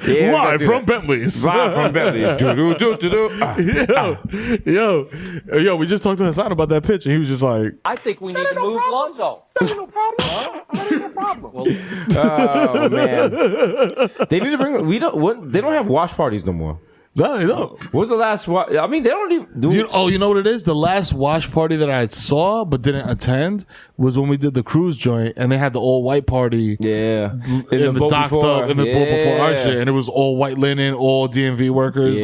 Live from Bentley's. Live from Bentley's. Yo, we just talked to Hasan about that pitch, and he was just like, I think we need to move Lonzo. No problem. Oh man, they need to bring. They don't have watch parties no more. No. What was the last? I mean, they don't even. You know what it is? The last wash party that I saw but didn't attend was when we did the cruise joint, and they had the all white party. Yeah, in the docked up in the boat before our shit, and it was all white linen, all DMV workers.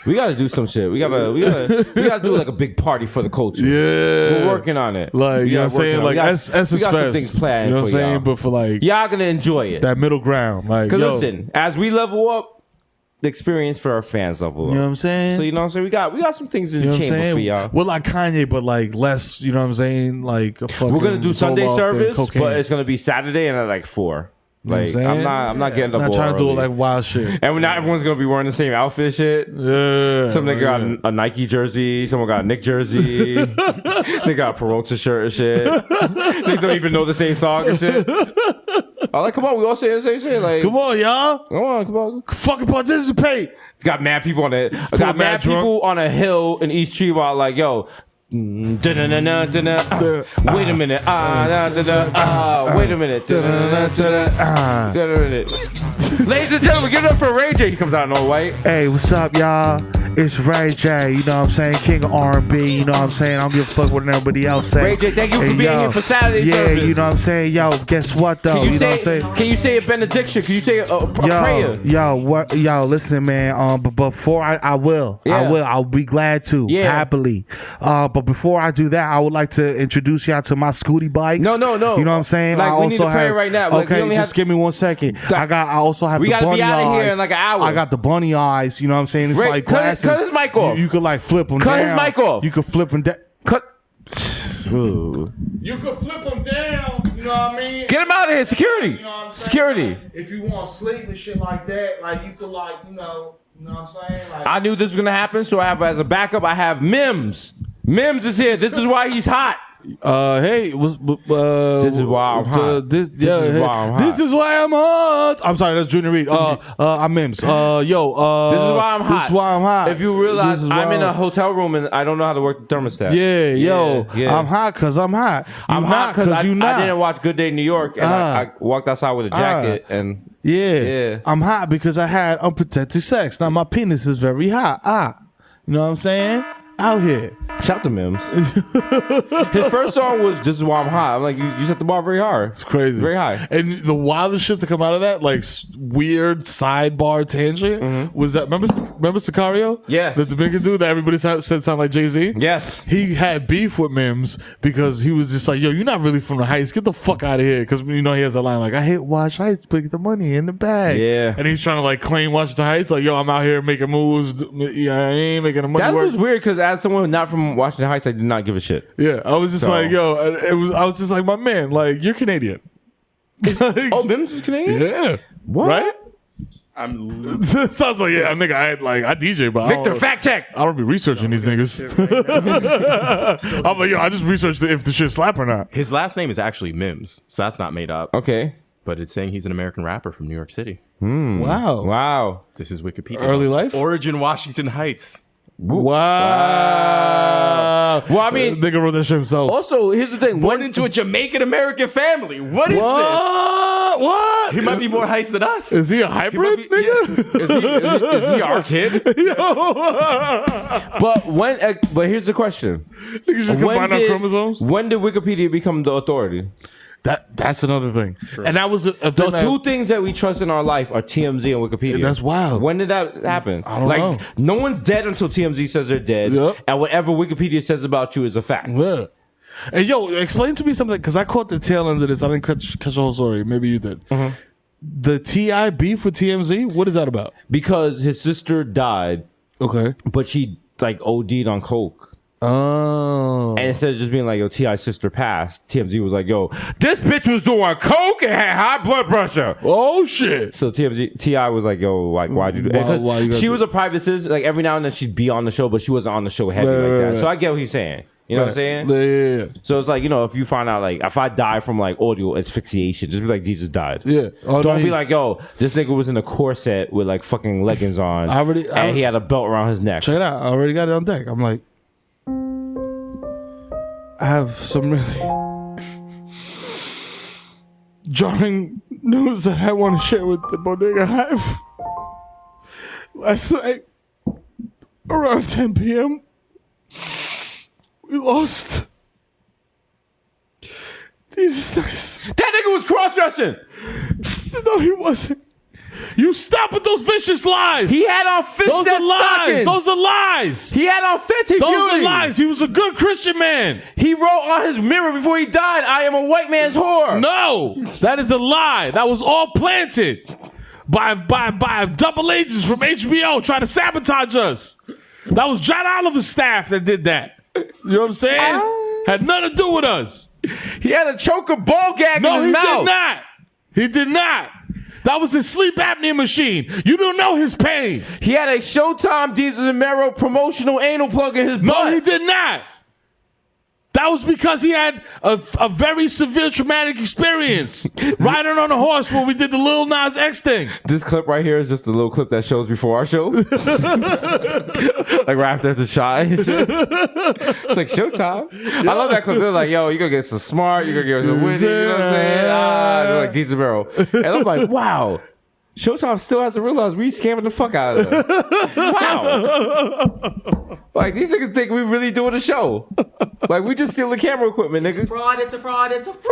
We got to do some shit. We got to do like a big party for the culture. Yeah, we're working on it. Like you know what I'm saying? Like Essence we got Fest. some things planned. You know what I'm saying? Y'all. But for like y'all gonna enjoy it. That middle ground. Like, because listen, as we level up. The experience for our fans level up. You know what I'm saying? So you know what I'm saying? We got some things in the chamber for y'all. Well, like Kanye, but like less, you know what I'm saying? Like a fucking we're gonna do Sunday service, cocaine. but it's gonna be Saturday and at like 4. Like you know I'm not getting up. I'm not trying to do it like wild shit. And not everyone's gonna be wearing the same outfit shit. Yeah. Some nigga got a Nike jersey, someone got a Nick jersey, they got a Peralta shirt and shit. Niggas don't even know the same song and shit. I'm like, come on, we all say the same shit. Like, come on, y'all. Come on. Fucking participate. Got mad people on it. Got mad people on a hill in East Tremont. Like, yo. Wait a minute. Wait a minute. Ladies and gentlemen, give it up for Ray J. He comes out in all white. Hey, what's up, y'all? It's Ray J, you know what I'm saying? King of R&B, you know what I'm saying? I don't give a fuck what everybody else say. Ray J, thank you for Hey, being yo, here for Saturday yeah, service. you know what I'm saying? Yo, guess what though? Can you, know say, what I'm saying? Can you say a benediction? Can you say a prayer? Yo, listen, man. But before I will. I'll be glad to, happily. But before I do that, I would like to introduce y'all to my Scooty bikes. No. You know what I'm saying? Like, I we also need to pray right now. Like, okay, just give me 1 second. I also have we the gotta bunny be out of eyes. here in like an hour. I got the bunny eyes. You know what I'm saying? It's like glasses. Cut his mic off. You could like flip them Cut down. his mic off. You could flip them down. Cut. You could flip them down. You know what I mean? Get him out of here. Security. You know what I'm saying? Security. Like, if you want to sleep and shit like that, like you could like, you know what I'm saying? Like, I knew this was gonna happen, so I have as a backup. I have Mims. Mims is here. This is why he's hot. This is why I'm hot. This is why I'm hot. This is why I'm hot. I'm sorry, that's Junior Reed. I'm Mims. This is why I'm hot. This is why I'm hot. If you realize I'm in a hotel room and I don't know how to work the thermostat. Yeah. I'm hot because I'm hot. I'm hot because you not. I didn't watch Good Day New York and I walked outside with a jacket and yeah. I'm hot because I had unprotected sex. Now my penis is very hot. You know what I'm saying? Out here. Shout to Mims. His first song was "This Is Why I'm Hot." I'm like, you set the bar very hard. It's crazy, very high. And the wildest shit to come out of that, like weird sidebar tangent, was that remember Sicario? Yes. The Dominican dude that everybody said sounded like Jay-Z. Yes. He had beef with Mims because he was just like, "Yo, you're not really from the Heights. Get the fuck out of here." Because he has a line like, "I hate Wash Heights, but get the money in the bag." Yeah. And he's trying to like claim Washington Heights, like, "Yo, I'm out here making moves. Yeah, I ain't making the money That work." was weird because as someone not from Washington Heights, I did not give a shit. Yeah, I was just like, yo, I was just like, my man, like, you're Canadian. Oh, Mims was Canadian? Yeah. What? Right? Sounds like, yeah, nigga, I DJ, but Victor, fact check. I don't be researching these niggas. I'm like, yo, I just researched if the shit slap or not. His last name is actually Mims, so that's not made up. Okay. But it's saying he's an American rapper from New York City. Wow. This is Wikipedia. Early life? Origin Washington Heights. Wow. Well, I mean, nigga wrote that shit himself. Also, here's the thing. Born into a Jamaican American family. What is this? What? He might be more heights than us. Is he a hybrid, nigga? Is he our kid? But here's the question. Niggas just combine our chromosomes? When did Wikipedia become the authority? That's another thing. True. And that was a thing. The two things that we trust in our life are TMZ and Wikipedia. That's wild. When did that happen? I don't know. No one's dead until TMZ says they're dead. Yep. And whatever Wikipedia says about you is a fact. Yeah. And yo, explain to me something, because I caught the tail end of this. I didn't catch the whole story. Maybe you did. Mm-hmm. The T.I. beef with TMZ, what is that about? Because his sister died. Okay. But she like OD'd on coke. Oh. And instead of just being like, yo, T.I.'s sister passed, TMZ was like, yo, this bitch was doing coke and had high blood pressure. Oh, shit. So T.I. was like, yo, like, why'd you do that? Because she was a private citizen. Like, every now and then she'd be on the show, but she wasn't on the show heavy like that. So I get what he's saying. You know what I'm saying? Yeah. So it's like, if you find out, like, if I die from, like, audio asphyxiation, just be like, Jesus died. Yeah. Don't be like, yo, this nigga was in a corset with, like, fucking leggings on. And he had a belt around his neck. Check it out. I already got it on deck. I'm like, I have some really jarring news that I want to share with the Bodega Hive. Last night, around 10 p.m., we lost Jesus Christ. That nigga was cross-dressing. No, he wasn't. You stop with those vicious lies. He had on fishnet Those are lies. stockings. Those are lies. He had on Fenty Those Beauty. are lies. He was a good Christian man. He wrote on his mirror before he died, I am a white man's whore. No, that is a lie. That was all planted by double agents from HBO trying to sabotage us. That was John Oliver's staff that did that. You know what I'm saying? Had nothing to do with us. He had a choker ball gag in his mouth. No, he did not. He did not. That was his sleep apnea machine. You don't know his pain. He had a Showtime Desus and Mero promotional anal plug in his butt. No, he did not. That was because he had a very severe traumatic experience riding on a horse when we did the Lil Nas X thing. This clip right here is just a little clip that shows before our show. Like right after the shot. It's like Showtime. I love that clip. They're like, yo, you gonna get some smart, you gonna get some witty, you know what I'm saying? They're like Desus and Mero. And I'm like, wow. Showtime still hasn't realized we scamming the fuck out of them. Wow. Like, these niggas think we really doing a show. Like, we just stealing camera equipment, nigga. Fraud, it's a fraud, it's a fraud.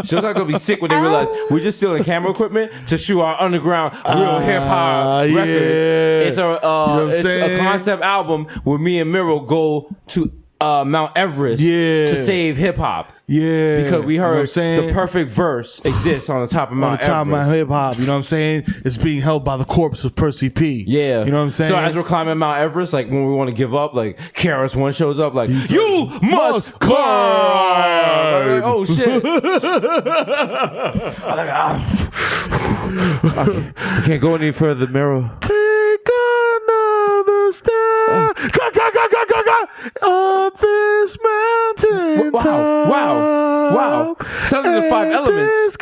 Showtime gonna be sick when they realize we're just stealing camera equipment to shoot our underground real hip hop record. Yeah. It's a concept album where me and Mero go to Mount Everest to save hip hop. Yeah. Because we heard saying? the perfect verse exists on the top of Mount Everest. On the top of hip hop, you know what I'm saying? It's being held by the corpse of Percy P. Yeah. You know what I'm saying? So as we're climbing Mount Everest, like when we want to give up, like KRS-One shows up, like, you must climb! I'm like, oh shit. I'm like, I can't go any further, Mero. Take another step. Up this mountain. Wow. Something the 5 elements.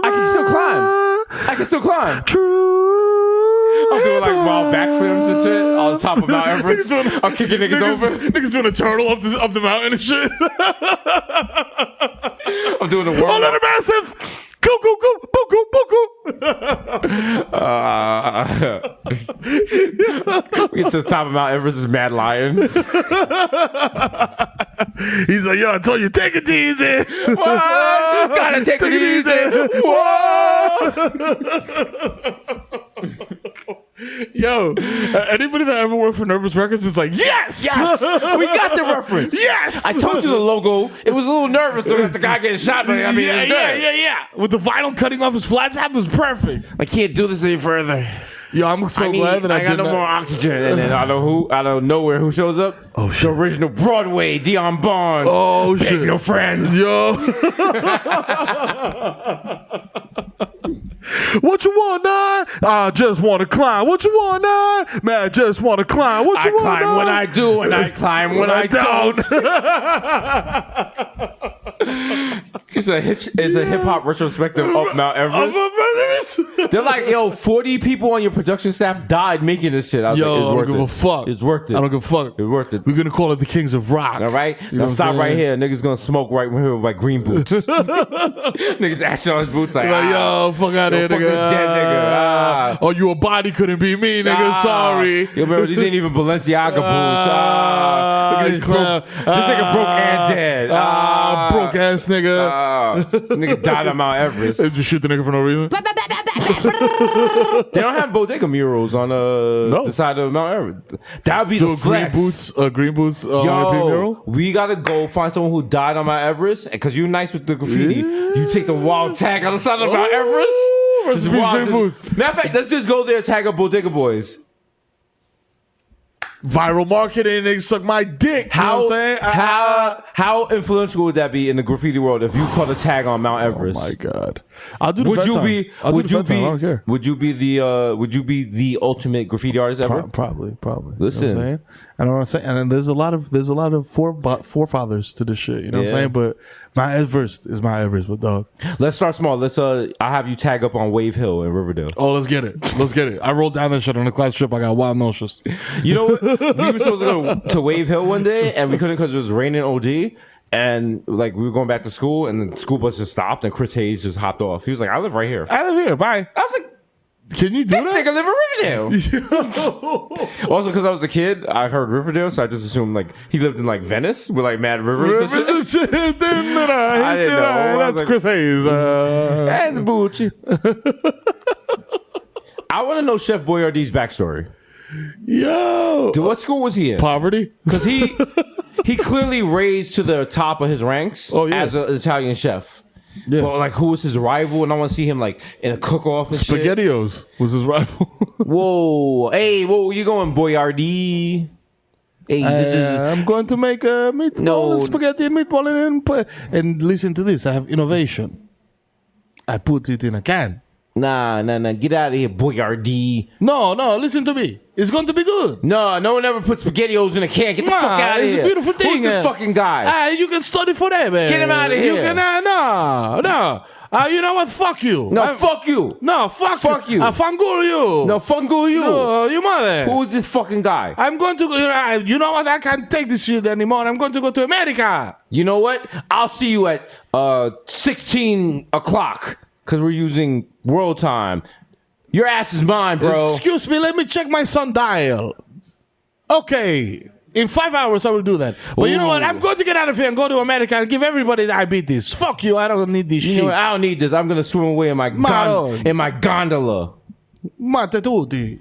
I can still climb. True. I'm doing like wild backflips and shit on the top of Mount Everest. I'm kicking niggas over. Niggas doing a turtle up the mountain and shit. I'm doing the world. Oh, that massive. Go, buku. We get to the top of Mount Everest, is Mad Lion. He's like, yo, I told you, take it easy. What? Gotta take it easy. Yo, anybody that ever worked for Nervous Records is like, yes, we got the reference. Yes, I told you the logo. It was a little nervous so that the guy getting shot. But I mean, yeah. With the vinyl cutting off his flat top was perfect. I can't do this any further. Yo, I'm so glad that I got no more oxygen. And then out of nowhere, who shows up? Oh shit! The original Broadway, Dion Barnes. Oh Beg shit! no friends. Yo. What you want, nine? I just want to climb. What you want, nine? Man, I just want to climb. What you want, I climb when I do, and I climb when I don't. It's a hip hop retrospective of Mount Everest. They're like, yo, 40 people on your production staff died making this shit. I was like, it's I worth don't give a fuck. It's worth it. I don't give a fuck. It's worth it. We're gonna call it the Kings of Rock. All right, now stop right here. Niggas gonna smoke right here with like green boots. Niggas action on his boots like, yo, fuck out of here, fuck nigga. this dead nigga. Oh, your body couldn't be me, nigga. Sorry. Yo, remember these ain't even Balenciaga boots. Look at this nigga broke and dead. Broke ass nigga. Nigga died on Mount Everest. They just shoot the nigga for no reason. They don't have bodega murals on the side of Mount Everest. That would be the flex. Green boots. Yo, mural? we gotta go find someone who died on Mount Everest, and because you're nice with the graffiti, you take the wild tag on the side of Mount Everest. Green boots. Matter of fact, let's just go there and tag up Bodega Boys. Viral marketing, they suck my dick. You know what I'm saying? How influential would that be in the graffiti world if you caught a tag on Mount Everest? Oh my god! I'll do the Would you time. be? I'll Would do you the time. be? I don't care. Would you be the? Would you be the ultimate graffiti artist ever? Probably. Listen. You know what I'm saying? I know what I'm saying. And then there's a lot of forefathers to this shit. You know what I'm saying? But my Everest is my Everest, but dog. Let's start small. Let's I have you tag up on Wave Hill in Riverdale. Oh, let's get it. I rolled down that shit on the class trip. I got wild notions. You know what? We were supposed to go to Wave Hill one day, and we couldn't because it was raining OD. And like we were going back to school, and the school bus just stopped, and Chris Hayes just hopped off. He was like, "I live right here." I live here. Bye. I was like, "Can you do this that?" nigga live in Riverdale. Also, because I was a kid, I heard Riverdale, so I just assumed like he lived in like Venice with like mad rivers. And shit. I didn't know. That's like, Chris Hayes. And the Bucci. I want to know Chef Boyardee's backstory. Yo, To what school was he in? Poverty. Because he clearly raised to the top of his ranks as an Italian chef. Yeah. But like, who was his rival? And I want to see him like in a cook-off and shit. SpaghettiOs was his rival. Whoa, you going Boyardee? Hey, this is. I'm going to make a meatball and spaghetti and meatball and listen to this. I have innovation. I put it in a can. Nah, get out of here, Boyardee. No, listen to me. It's going to be good. No one ever put SpaghettiOs in a can. Get the fuck out of here. It's a beautiful thing. Who's the fucking guy? You can study forever. Get him out of here. You can, no. You know what? Fuck you. No, fuck you. No, fuck you. Fangul you. No, fangul you. No, you mother. Who is this fucking guy? I'm going to go. You know what? I can't take this shit anymore. I'm going to go to America. You know what? I'll see you at 16 o'clock. because we're using world time. Your ass is mine, bro. Excuse me, let me check my sundial. Okay. In 5 hours, I will do that. But you know what? I'm going to get out of here and go to America and give everybody diabetes. Fuck you. I don't need these shit. You know what? I don't need this. I'm going to swim away in my gondola. Mate tutti.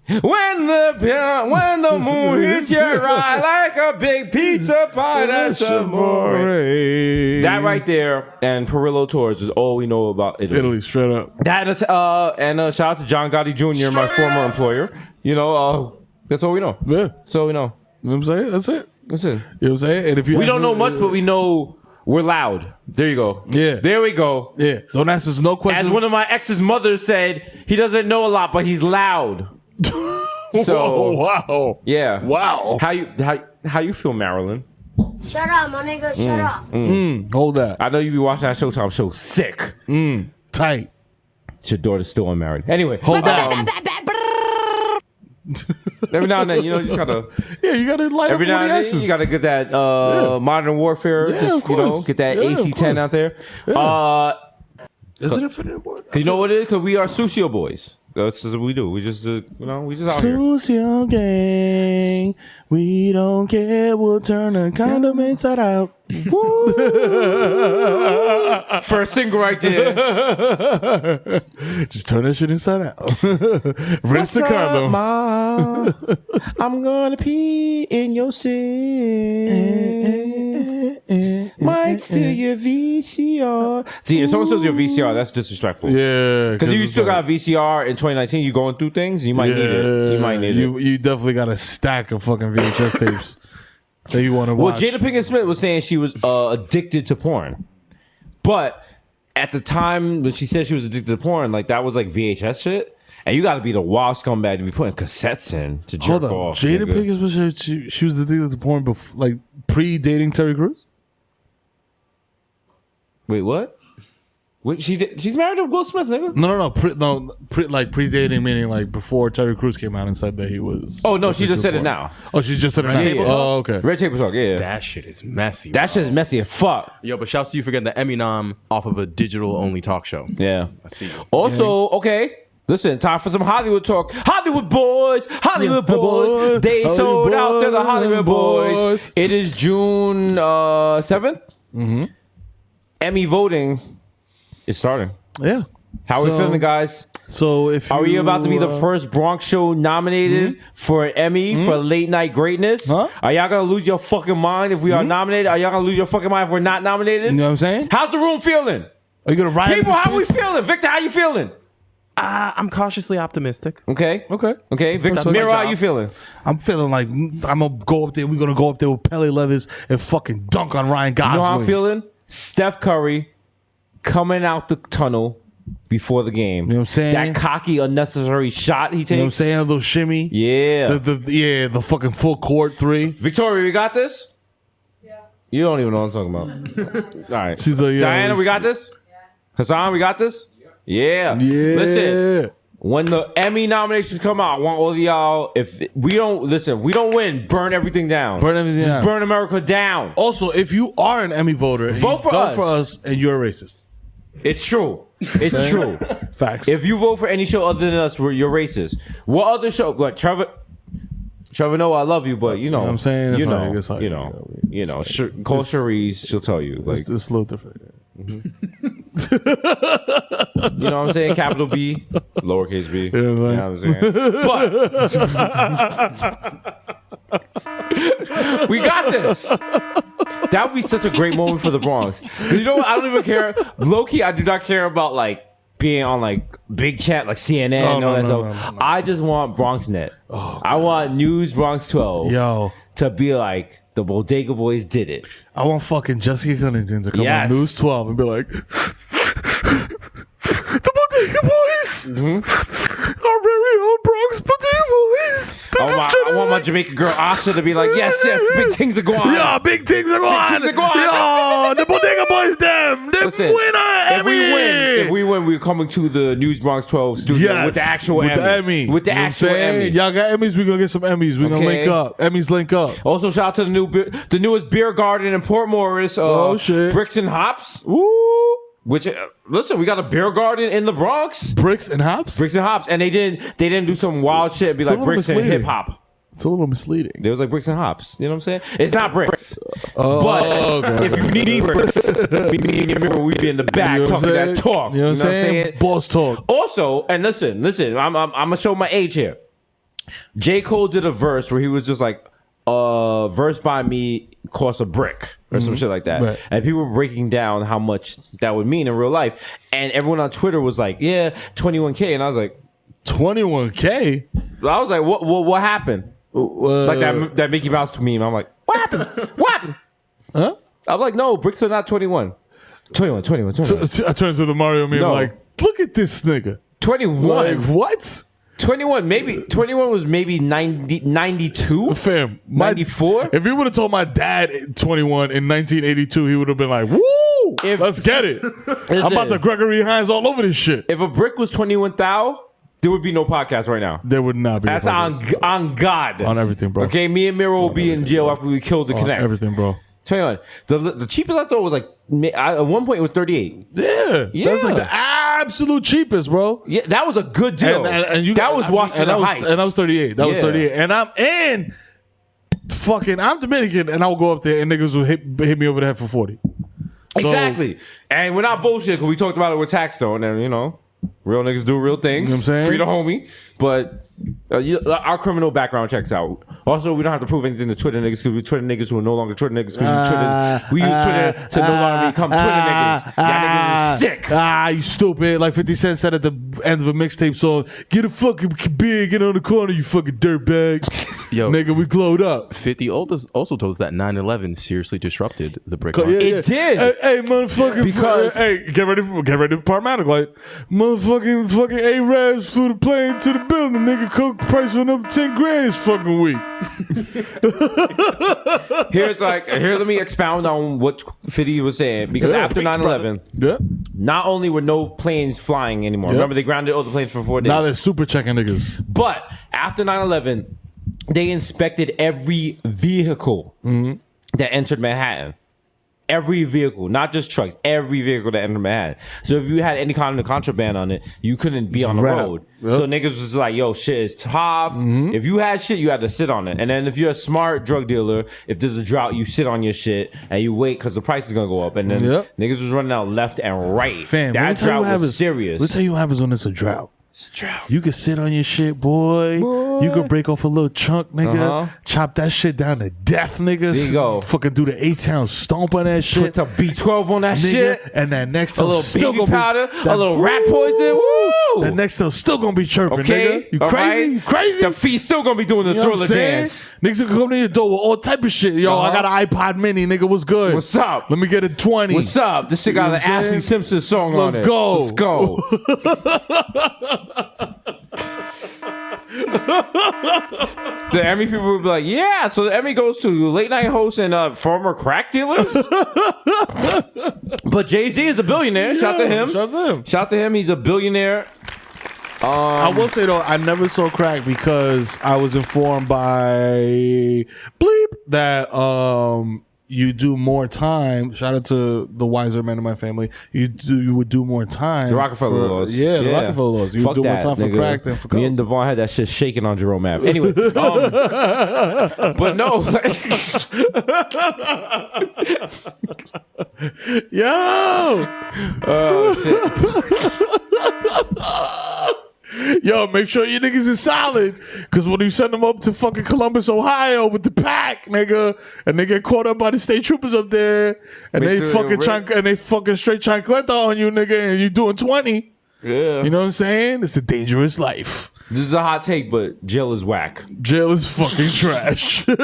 When the moon hits your eye like a big pizza pie, that's amore. That right there and Perillo Tours is all we know about Italy. Italy, straight up. That is, and shout out to John Gotti Jr., my former employer. You know, that's all we know. Yeah. That's all we know. You know what I'm saying? That's it. That's it. You know what I'm saying? And if you we don't know much, but we know we're loud. There you go. Yeah. There we go. Yeah. Don't ask us no questions. As one of my ex's mothers said, he doesn't know a lot, but he's loud. So wow. Yeah. Wow. How you feel, Marilyn? Shut up, my nigga. Shut up. Hold that. I know you be watching that Showtime show sick. Tight. Your daughter's still unmarried. Anyway, Hold that. Every now and then, you just gotta. Yeah, you gotta light every up now all and the then, axes. you gotta get that Modern Warfare. Yeah, Just of course. get that Yeah, AC-10 out there. Yeah. Is it Infinite War? Cause you know what it is? Cause we are Sucio boys. That's what we do. We just we just out here. Sucio gang. We don't care. We'll turn a condom inside out. First single right there. Just turn that shit inside out. Rinse the condom. Ma? I'm gonna pee in your sink. Might steal your VCR. See, if someone steals your VCR, that's disrespectful. Yeah. Because if you still got a VCR in 2019, you're going through things, you might need it. You might need it. You definitely got a stack of fucking VHS tapes that you want to watch. Well, Jada Pinkett Smith was saying she was addicted to porn. But at the time when she said she was addicted to porn, like that was like VHS shit. And you got to be the wild scumbag to be putting cassettes in to jerk Hold on. off. Jada Pinkett Smith, she was addicted to porn before, like pre-dating Terry Crews? Wait, what? She's married to Will Smith, nigga. No. Pre-dating meaning like before Terry Crews came out and said that he was. Oh no, she just said it now. Oh, she just said it now. Table Oh, okay. Red Table Talk, yeah. That shit is messy. That shit is messy as fuck. Yo, but shouts to you for getting the Emmy nom off of a digital-only talk show. Yeah. I see you. Also, okay. Listen, time for some Hollywood talk. Hollywood boys. They sold out to the Hollywood boys. It is June 7th. Mm-hmm. Emmy voting is starting. Yeah. How are we feeling, guys? So if are we about to be the first Bronx show nominated for an Emmy for late night greatness? Huh? Are y'all gonna lose your fucking mind if we are nominated? Are y'all gonna lose your fucking mind if we're not nominated? You know what I'm saying? How's the room feeling? Are you gonna riot? People, how we feeling? Victor, how you feeling? I'm cautiously optimistic. Okay. Okay. Victor, Mero, how you feeling? I'm feeling like I'm gonna go up there. We're gonna go up there with Pele Leathers and fucking dunk on Ryan Gosling. You know how I'm feeling? Steph Curry coming out the tunnel before the game. You know what I'm saying? That cocky, unnecessary shot he takes. You know what I'm saying? A little shimmy. Yeah. The fucking full court three. Victoria, we got this? Yeah. You don't even know what I'm talking about. All right. She's like, yeah, Daiana, we got this? Yeah. Hasan, we got this? Yeah. Listen, when the Emmy nominations come out, I want all of y'all, if we don't win, burn everything down. Burn everything down. Burn America down. Also, if you are an Emmy voter, vote for us and you're a racist. It's true. It's true. Facts. If you vote for any show other than us, you're racist. What other show? Like Trevor Noah, I love you, but you know what I'm saying? You know, call Cherise, she'll tell you. Like, it's a little different. You know what I'm saying? Capital B, lowercase b. You know what I'm saying? But we got this. That would be such a great moment for the Bronx. You know what? I don't even care. Low key, I do not care about like being on like big chat like CNN and all that stuff. I just want BronxNet. I want News Bronx 12 to be like, the Bodega Boys did it. I want fucking Jessica Cunnington to come on News 12 and be like, the Bodega Boys, our very own Bronx Bodega Boys. I want my Jamaica girl Asha to be like, yes, big things are going on. Yeah, big things are going on. Yeah, the Bodega Boys, them. Listen, if we win, we're coming to the News Bronx 12 studio with the actual Emmy. With the actual Emmy. Y'all got Emmys, we're going to get some Emmys. We're going to link up. Emmys link up. Also, shout out to the newest beer garden in Port Morris. Oh, shit. Bricks and Hops. Woo. Which listen, we got a beer garden in the Bronx. Bricks and hops. And they didn't do some wild shit and be like bricks and hip hop. It's a little misleading. There was like bricks and hops. You know what I'm saying? It's not bricks. But if you need bricks, we be in the back talking that talk. You know what I'm saying? Boss talk. Also, and listen, I'm gonna show my age here. J. Cole did a verse where he was just like, verse by me costs a brick or some shit like that. Right. And people were breaking down how much that would mean in real life. And everyone on Twitter was like, yeah, 21K. And I was like, 21K? I was like, what happened? Like that Mickey Mouse meme. I'm like, what happened? What happened? Huh? I'm like, no, bricks are not 21. 21. I turned to the Mario meme like, look at this nigga. 21. Like, what? 21 was maybe 92? Fam. 94? If you would have told my dad 21 in 1982, he would have been like, woo! Let's get it. I'm about to Gregory Hines all over this shit. If a brick was 21 thou, there would be no podcast right now. There would not be. That's on God. On everything, bro. Okay, me and Mero will be in jail after we killed the Connect. Everything, bro. 21. The cheapest I saw was like, at one point it was 38. Yeah. That's like the absolute cheapest, bro. Yeah, that was a good deal. And that was Washington Heights. And that was 38. That was 38. And I'm Dominican, and I will go up there and niggas will hit me over the head for 40. Exactly. And we're not bullshit because we talked about it with Taxstone, and you know, real niggas do real things. You know what I'm saying? Free the homie. But our criminal background checks out. Also, we don't have to prove anything to Twitter niggas because we Twitter niggas who are no longer Twitter niggas because we use Twitter to no longer become Twitter niggas. Y'all niggas is sick. You stupid. Like 50 Cent said at the end of a mixtape song, get a fucking beer, get on the corner, you fucking dirtbag. Yo, nigga, we glowed up. 50 also told us that 9/11 seriously disrupted the brick market. It did. Hey, motherfucking. Because get ready for Parmatic. Like, motherfucking A-Rabs flew the plane to the building. Nigga, coke price went up 10 grand this fucking week. Here, let me expound on what 50 was saying. Because after 9/11, not only were no planes flying anymore. Remember, they grounded all the planes for 4 days. Now they're super checking niggas. But after 9/11, they inspected every vehicle that entered Manhattan. Every vehicle, not just trucks, every vehicle that entered Manhattan. So if you had any kind of contraband on it, you couldn't be on the road. Yep. So niggas was like, yo, shit is top. If you had shit, you had to sit on it. And then if you're a smart drug dealer, if there's a drought, you sit on your shit and you wait because the price is going to go up. And then niggas was running out left and right. Fam, that drought was serious. Let's tell you what happens when it's a drought. It's a drought. You can sit on your shit, boy. You can break off a little chunk, nigga. Chop that shit down to death, niggas. There you go. Fucking do the A-Town stomp on that shit. Put the B12 on that shit. And that next a little still baby powder, a little rat poison. Woo! That next still gonna be chirping, nigga. You crazy? You crazy? The feet still gonna be doing the Thriller dance. Niggas can come to your door with all type of shit. Yo, I got an iPod mini, nigga. What's good? What's up? Let me get a 20. What's up? This shit got an Ashley Simpson song on it. Let's go. Let's go. The Emmy people would be like, yeah, so the Emmy goes to late night hosts and former crack dealers. But Jay-Z is a billionaire. Shout to him. Shout to him. He's a billionaire. I will say though, I never saw crack because I was informed by Bleep that you do more time. Shout out to the wiser men in my family. You would do more time. The Rockefeller laws. Yeah, the Rockefeller laws. You would do more time for crack than for coke. Me and Devon had that shit shaking on Jerome Ave. Anyway, but no. Yo. Shit. Yo, make sure your niggas is solid. Cause when you send them up to fucking Columbus, Ohio with the pack, nigga, and they get caught up by the state troopers up there, and they fucking straight chancleta on you, nigga, and you doing 20. Yeah. You know what I'm saying? It's a dangerous life. This is a hot take, but jail is whack. Jail is fucking trash. You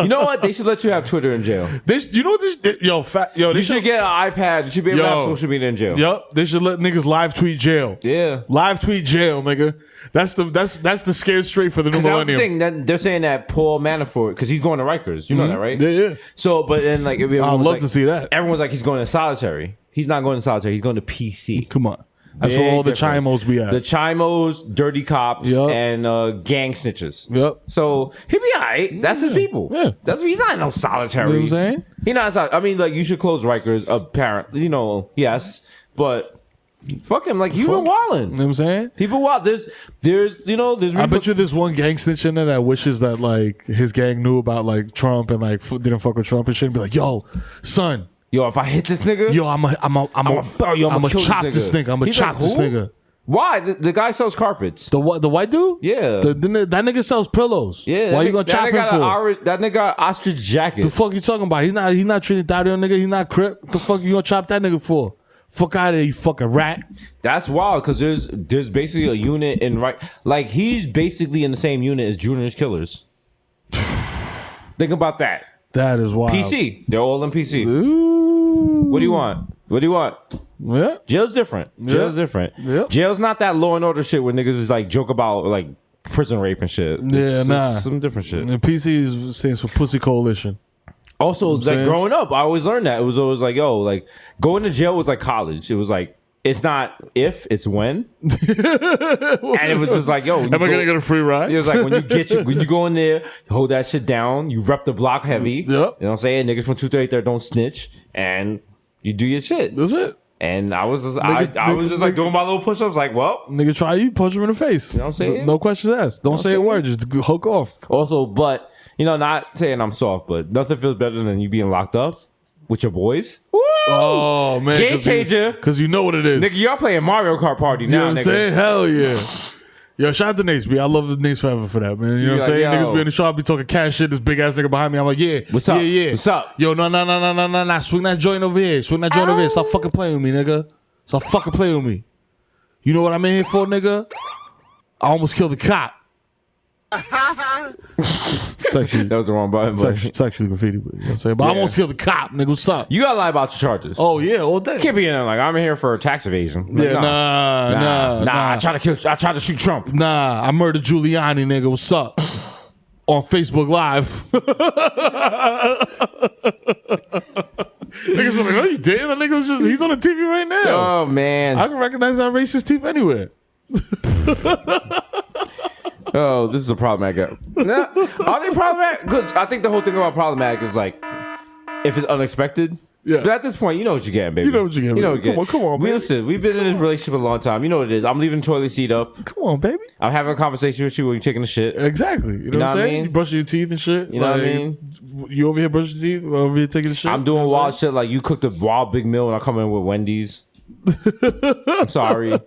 know what? They should let you have Twitter in jail. They should get an iPad. You should be able to have social media in jail. Yup. They should let niggas live tweet jail. Yeah. Live tweet jail, nigga. That's the scared straight for the new millennium. Thing that they're saying that Paul Manafort, because he's going to Rikers. You know that, right? Yeah. So, but then I'd love to see that. Everyone's like, he's going to solitary. He's not going to solitary. He's going to PC. Come on. That's where all the chimos be at. The chimos, dirty cops, and gang snitches. Yep. So he be alright. That's his people. Yeah. He's not no solitary. You know what I'm saying? He not. I mean, like you should close Rikers. Apparently, yes, but. Fuck him, like you been wilding. You know what I'm saying? People wild. There's I bet you there's one gang snitch in there that wishes that like his gang knew about like Trump and like didn't fuck with Trump and shit and be like, yo, son. Yo, if I hit this nigga, I'm gonna chop this nigga. I'm gonna chop this nigga. Why? The guy sells carpets. The white dude? Yeah. That nigga sells pillows. Yeah. Why you gonna chop him for? That nigga got ostrich jacket. The fuck you talking about? He's not Trinidadian nigga. He's not Crip. The fuck you gonna chop that nigga for? Fuck out of there, you fucking rat. That's wild because there's basically a unit in like he's basically in the same unit as Junior's Killers. Think about that. That is wild. PC. They're all in PC. Ooh. What do you want? Yeah. Jail's different. Yeah. Jail's not that Law and Order shit where niggas is like joke about like prison rape and shit. It's some different shit. The PC stands for Pussy Coalition. Also, like growing up, I always learned that. It was always like, yo, like going to jail was like college. It was like, it's not if, it's when. And it was just like, yo. Am I going to get a free ride? It was like, when you go in there, you hold that shit down, you rep the block heavy. Yep. You know what I'm saying? Niggas from 233 don't snitch. And you do your shit. That's it. And I was just, I was just like doing my little push-ups like, well. Nigga try you, punch him in the face. You know what I'm saying? No questions asked. Don't say a word. Just hook off. Also, but... not saying I'm soft, but nothing feels better than you being locked up with your boys. Woo! Oh, man. Game changer. Because you know what it is. Nigga, y'all playing Mario Kart Party now, you know what I'm nigga. saying? Hell yeah. Yo, shout out to Nace, B. I love Nace forever for that, man. You know what I'm saying? Yo. Niggas be in the shop, be talking cash shit, this big ass nigga behind me. I'm like, yeah. What's up? Yeah. What's up? Yo, no. Swing that joint over here. Stop fucking playing with me, nigga. Stop fucking playing with me. You know what I'm in here for, nigga? I almost killed the cop. It's actually, that was the wrong button. It's actually graffiti, but you know what I'm saying? But I almost killed the cop, nigga. What's up? You gotta lie about your charges. Oh yeah, all day. Can't be in there like I'm in here for tax evasion. Like, Yeah, nah. I tried to shoot Trump. Nah, I murdered Giuliani, nigga. What's up? On Facebook Live. Niggas were like, oh, you did? That nigga was he's on the TV right now. Oh man, I can recognize that racist teeth anywhere. Oh, this is a problematic. Nah, are they problematic? Because I think the whole thing about problematic is like, if it's unexpected. Yeah. But at this point, you know what you're getting, baby. You know what you're getting. You know what you're getting. Come on, baby. Listen, we've been in this relationship a long time. You know what it is. I'm leaving the toilet seat up. Come on, baby. I'm having a conversation with you when you're taking a shit. Exactly. You know what I'm saying? You brushing your teeth and shit. You know what I mean? You over here brushing your teeth, over here taking a shit. I'm doing wild shit like you cooked a wild big meal and I come in with Wendy's. I'm sorry. And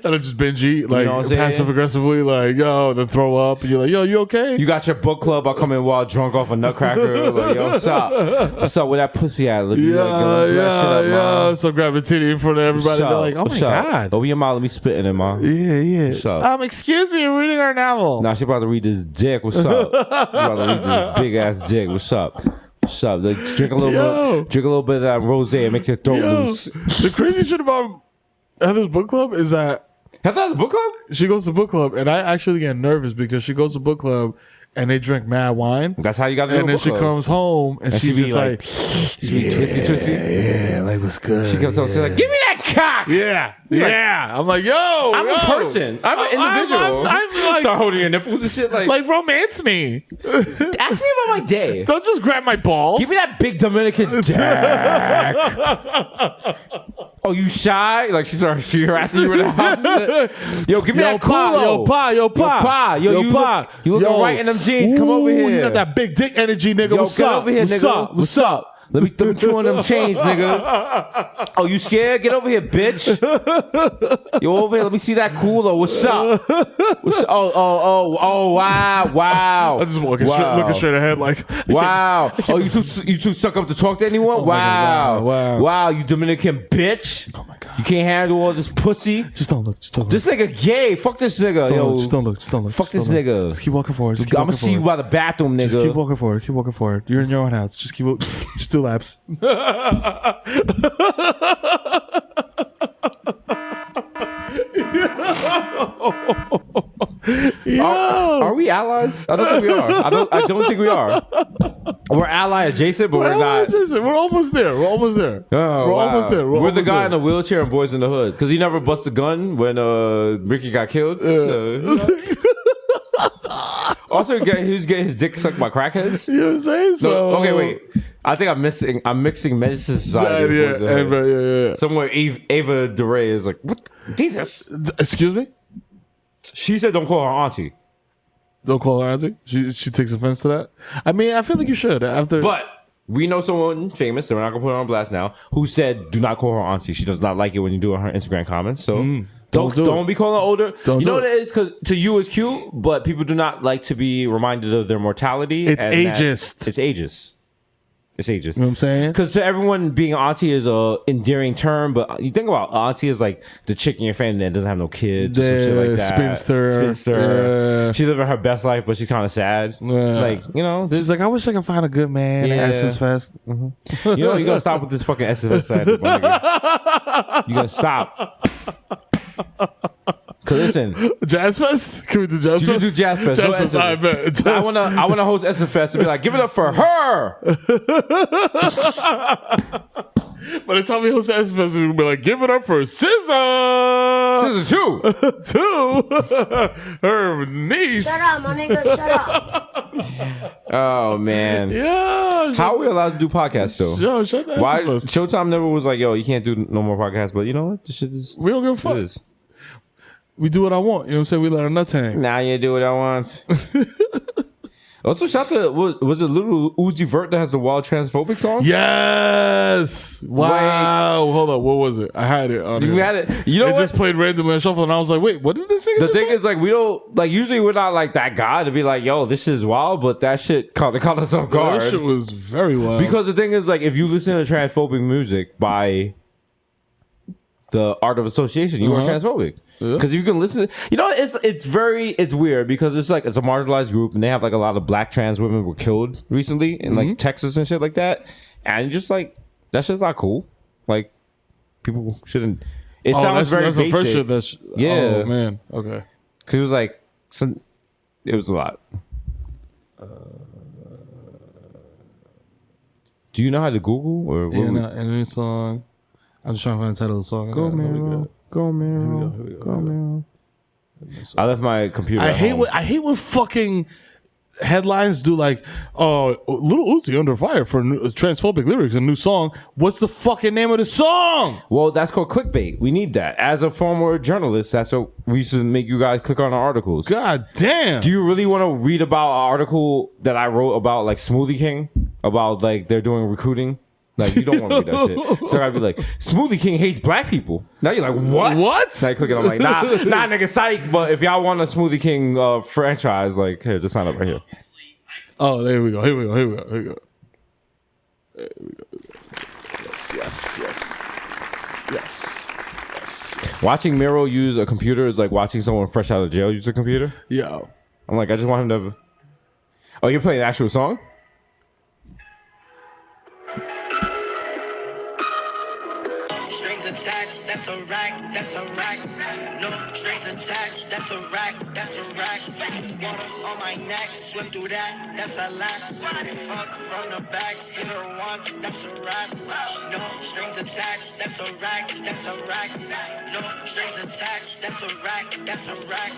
I just binge eat, like, you know passive aggressively, like, yo, then throw up. And you're like, yo, you okay? You got your book club. I come in wild drunk off a nutcracker. Like, yo, what's up? What's up with that pussy at? Let me yeah. So grab a titty in front of everybody. They're like, oh my God. Over your mouth, let me spit in it, ma. Yeah. Excuse me, I'm reading our novel. Nah, she about to read this dick. What's up? She about to read this big ass dick. What's up? What's up? Like, drink a little bit of that rosé. It makes your throat loose. The crazy shit about Heather's book club is that Heather has a book club? She goes to book club, and I actually get nervous because she goes to book club and they drink mad wine. That's how you got to do it. And then she comes home and she's just like twisty. Yeah, like what's good? She comes home, she's like, give me that cock. Yeah. I'm like, yo, I'm a person. I'm an individual. I'm like, start holding your nipples and shit. Like romance me. Ask me about my day. Don't just grab my balls. Give me that big Dominican dick. Oh, you shy? Like she harassing you in the house. Yo, give me that culo. Yo, pa. You looking right in them jeans. Come over here. You got that big dick energy, nigga. Yo, what's get up? over here, nigga. What's up? Let me chew on them chains, nigga. Oh, you scared? Get over here, bitch. Yo, over here. Let me see that cooler. What's up? Oh, wow. I just looking straight ahead like, wow. Oh, you too stuck up to talk to anyone? Oh Wow, you Dominican bitch. Oh my God. You can't handle all this pussy. Just don't look. This nigga gay. Fuck this nigga. Just don't look. Fuck this nigga. Just keep walking forward. I'm gonna see you by the bathroom, nigga. Just keep walking forward. You're in your own house. Just just 2 laps. Are we allies? I don't think we are. I don't think we are. We're ally adjacent, but we're not. Adjacent. We're almost there. We're almost there. Oh, we're wow. almost there. We're the guy in the wheelchair in Boys in the Hood because he never bust a gun when Ricky got killed. So, also, he was getting his dick sucked by crackheads. You know what I'm saying? So okay, wait. I think I'm mixing Medicine Society. Yeah. Somewhere Ava DeRay is like, what? Jesus. Excuse me? She said don't call her auntie. Don't call her auntie? She takes offense to that? I mean, I feel like you should. But we know someone famous, so we're not going to put her on blast now, who said do not call her auntie. She does not like it when you do it on her Instagram comments. So don't be calling her older. You know what it is? Because to you it's cute, but people do not like to be reminded of their mortality. It's ageist. It's ageist. It's ageist. You know what I'm saying? Because to everyone, being auntie is a endearing term, but you think about auntie is like the chick in your family that doesn't have no kids, or some shit like that. Spinster. Yeah. She living her best life, but she's kind of sad. Yeah. Like, you know, she's like, I wish I could find a good man at Essence Fest. Mm-hmm. You know, you gotta stop with this fucking Essence Fest. You gotta stop. Cause listen, Jazz Fest? Can we do Jazz Fest? Do Jazz Fest. Jazz Fest. I bet. I wanna host Essence Fest and be like, give it up for her. By the time we host Essence Fest, we'll be like, give it up for SZA. SZA 2. Her niece. Shut up, my nigga. Shut up. Oh man. Yeah. How are we allowed to do podcasts though? Yo, shut the Why Essence Fest. Showtime never was like, yo, you can't do no more podcasts, but you know what? This shit is. We don't give a fuck. We do what I want. You know what I'm saying? We let our nuts hang. Now you do what I want. Also, shout out to was it Little Uzi Vert that has the wild transphobic song? Yes. Wow. Wait. Hold up. What was it? I had it on You here. had it. You know it what? just played randomly on shuffle, and I was like, wait, what did this sing? The thing is, like, we don't like. Usually, we're not like that guy to be like, yo, this shit is wild, but that shit caught us off guard. That shit was very wild. Because the thing is, like, if you listen to transphobic music by the Art of Association, you are transphobic. Because if you can listen, you know, it's weird because it's like it's a marginalized group and they have like a lot of black trans women were killed recently in like Texas and shit like that, and just like that shit's not cool. Like people shouldn't. It sounds very basic. The first shit yeah. Oh man. Okay. Because it was like it was a lot. Do you know how to Google or what? Yeah, any song. I'm just trying to find the title of the song. Go Mero. Go Mero. Go Mero. I left my computer. I hate when fucking headlines do like, Little Uzi under fire for transphobic lyrics, a new song. What's the fucking name of the song? Well, that's called clickbait. We need that. As a former journalist, that's what we used to make you guys click on our articles. God damn. Do you really want to read about an article that I wrote about like Smoothie King? About like they're doing recruiting? Like, you don't want to read that shit. So I'd be like, Smoothie King hates black people. Now you're like, what? What? Now I click it. I'm like, nah, nigga, psych. But if y'all want a Smoothie King franchise, like, here, just sign up right here. Oh, there we go. Here we go. Yes. Watching Mero use a computer is like watching someone fresh out of jail use a computer. Yo. I'm like, I just want him to. Oh, you're playing the actual song? Strings attached, that's a rack, that's a rack. No strings attached, that's a rack, that's a rack. Water on my neck, swim through that, that's a lap. Fuck from the back, hit her once, that's a wrap. No strings attached, that's a rack, that's a rack. No strings attached, that's a rack, that's a rack.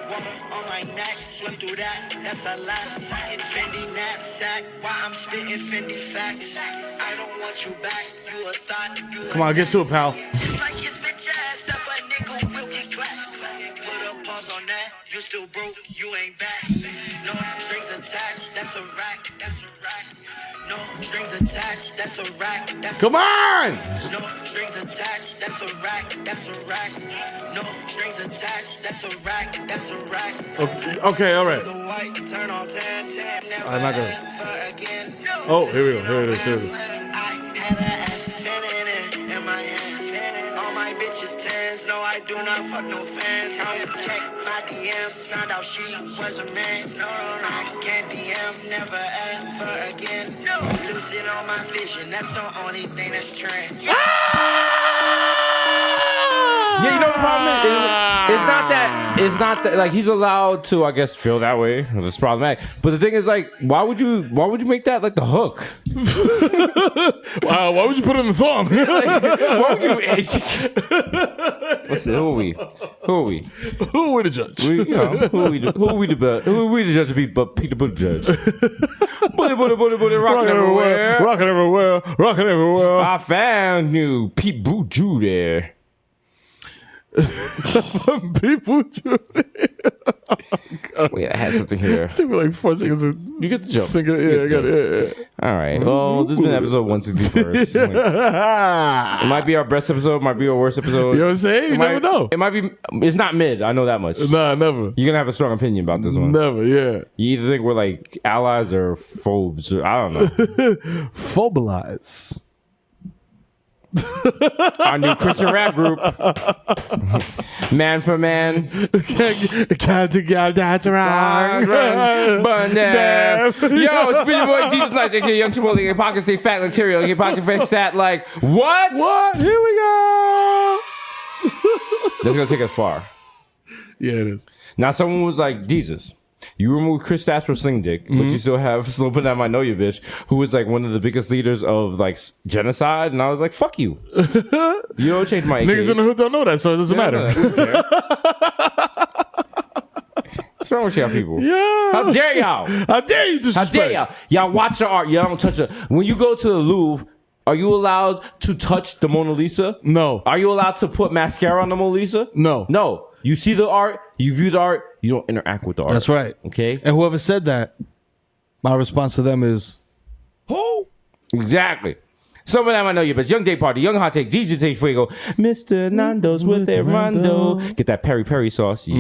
Water on my neck, swim through that, that's a lap. Fendi knapsack, while I'm spitting Fendi facts. I don't want you back, you a thought, you a Come on, get to it, pal. just like his bitch ass, that but nigga will get clapped. Put a pause on that, you still broke, you ain't back. No strings attached, that's a rack, that's a rack. No strings attached, that's a rack, that's Come on! No strings attached, that's a rack, that's a rack. No strings attached, that's a rack, that's a rack. Okay, all right. The white turn on 10, never I'm not gonna. ever again. Oh, here we go. Here it is. I had a feeling in my hand. All my bitches tens, no, I do not fuck no fans. I check my DMs, found out she was a man. No, I can't DM, never ever again. Lucid on my vision, that's the only thing that's trend. Yeah, you know the problem is, it's not that it's not that, like he's allowed to, I guess, feel that way. That's problematic. But the thing is, like, why would you make that like the hook? Wow, why would you put it in the song? Why would you? Who are we? Who are we to judge? Who are we the judge to be but Peter Buttigieg? Booty, rocking everywhere. Rocking everywhere. I found you, Pete Buttigieg there. People. Wait, I had something here. It took me like 4 seconds to You get the joke. sing it. Yeah, I got it. All right. Well, this has been episode 161st. It might be our best episode. Might be our worst episode. You know what I'm saying? You never know. It might be. It's not mid. I know that much. Nah, never. You're gonna have a strong opinion about this one. Never, yeah. You either think we're like allies or phobes. Or, I don't know. Phobalize. Our new Christian rap group. Man for man. Can't you get that wrong? Burn them. Yo, it's Pretty Boy Jesus Nice. Young Chipotle. Your pocket stay fat like cereal. Your pocket face stat like what? What? Here we go. That's gonna take us far. Yeah, it is. Now, someone was like, Jesus, you removed Chris Stats for Sling Dick, but you still have Slow But Down I Know You Bitch, who was like one of the biggest leaders of like genocide. And I was like, fuck you. You don't change my Niggas in the hood don't know that, so it doesn't matter. What's wrong with y'all people? Yeah. How dare y'all? How dare you disrespect? How dare y'all? Y'all watch the art. Y'all don't touch it. When you go to the Louvre, are you allowed to touch the Mona Lisa? No. Are you allowed to put mascara on the Mona Lisa? No. No. You see the art, you view the art, you don't interact with the art. That's right. Okay? And whoever said that, my response to them is, who? Exactly. Some of them I know you, but Young Day Party, Young Hot Take, DJ Take Fuego, Mr. Nando's with a Rondo. Get that peri sauce. Yeah.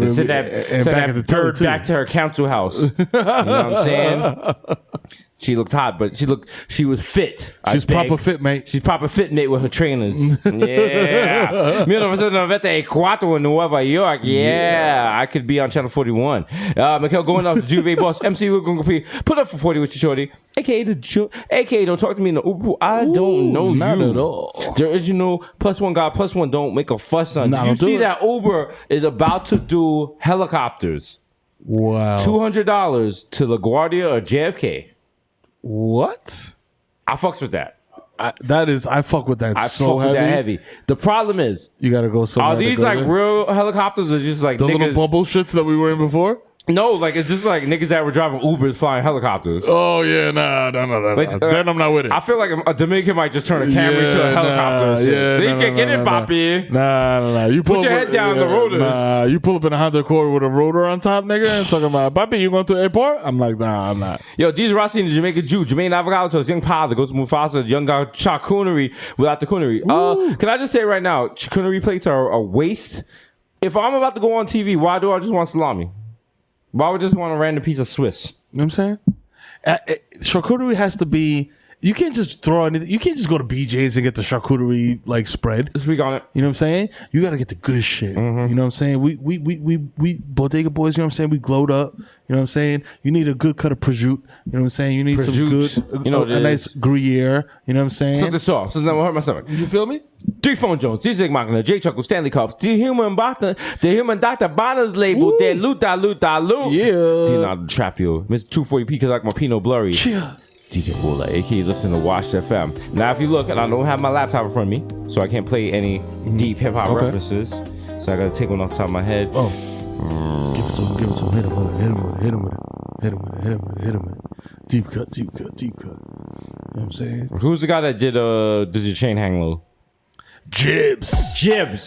Send that bird back to her council house. You know what I'm saying? She looked hot, but she was fit. She's proper fit, mate. She's proper fit, mate, with her trainers. Yeah. 1994 in Nueva York. Yeah. I could be on Channel 41. Mikhail going off the Juve boss. MC Luke going to put up for 40 with your shorty. AKA don't talk to me in the Uber. I don't know not you. At all. The original +1 guy, +1 don't make a fuss on. Did you see that Uber is about to do helicopters? Wow. $200 to LaGuardia or JFK. What? I fucks with that. I fuck with that I so fuck with heavy. that heavy. The problem is, you gotta go somewhere. are these like real helicopters or just like the niggas? little bubble shits that we were in before? No, like it's just like niggas that were driving Ubers flying helicopters. Oh yeah, nah. Like, then I'm not with it. I feel like a Dominican might just turn a Camry to a helicopter. You can't get in, Papi. Nah. You put your head down the rotors. Nah, you pull up in a Honda Accord with a rotor on top, nigga, and talking about, Papi, you going to the airport? I'm like, nah, I'm not. Yo, these Rossi and the Jamaica Jew, Jermaine Avocado Toast, Young Pilot, goes to Mufasa, Young guy charcuterie without the coonery. Can I just say right now, charcuterie plates are a waste. If I'm about to go on TV, why do I just want salami? Why would I just want a random piece of Swiss? You know what I'm saying? Charcuterie has to be. You can't just throw anything. You can't just go to BJ's and get the charcuterie like spread. Speak on it. You know what I'm saying? You got to get the good shit. Mm-hmm. You know what I'm saying? We Bodega Boys. You know what I'm saying? We glowed up. You know what I'm saying? You need a good cut of prosciutto. You know what I'm saying? You need some good, a nice Gruyere. You know what I'm saying? Something soft. Something that will hurt my stomach. You feel me? 3 Phone Jones, D Zig Machina, J Chuckle, Stanley Cups, the human Dr. Bonner's label, that loot. Yeah. Do not trap you. Mr. 240p because like my Pinot Blurry. Yeah. DJ Woola, aka listen to Watch FM. Now, if you look, and I don't have my laptop in front of me, so I can't play any deep hip hop references. So I gotta take one off the top of my head. Oh. Give it to him. Hit him with it. Deep cut. You know what I'm saying? Who's the guy that did your chain hang low? Jibs.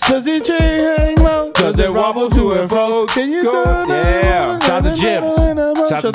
Does your chain hang low? Does it wobble to and fro? Can you turn? Yeah. Shout out to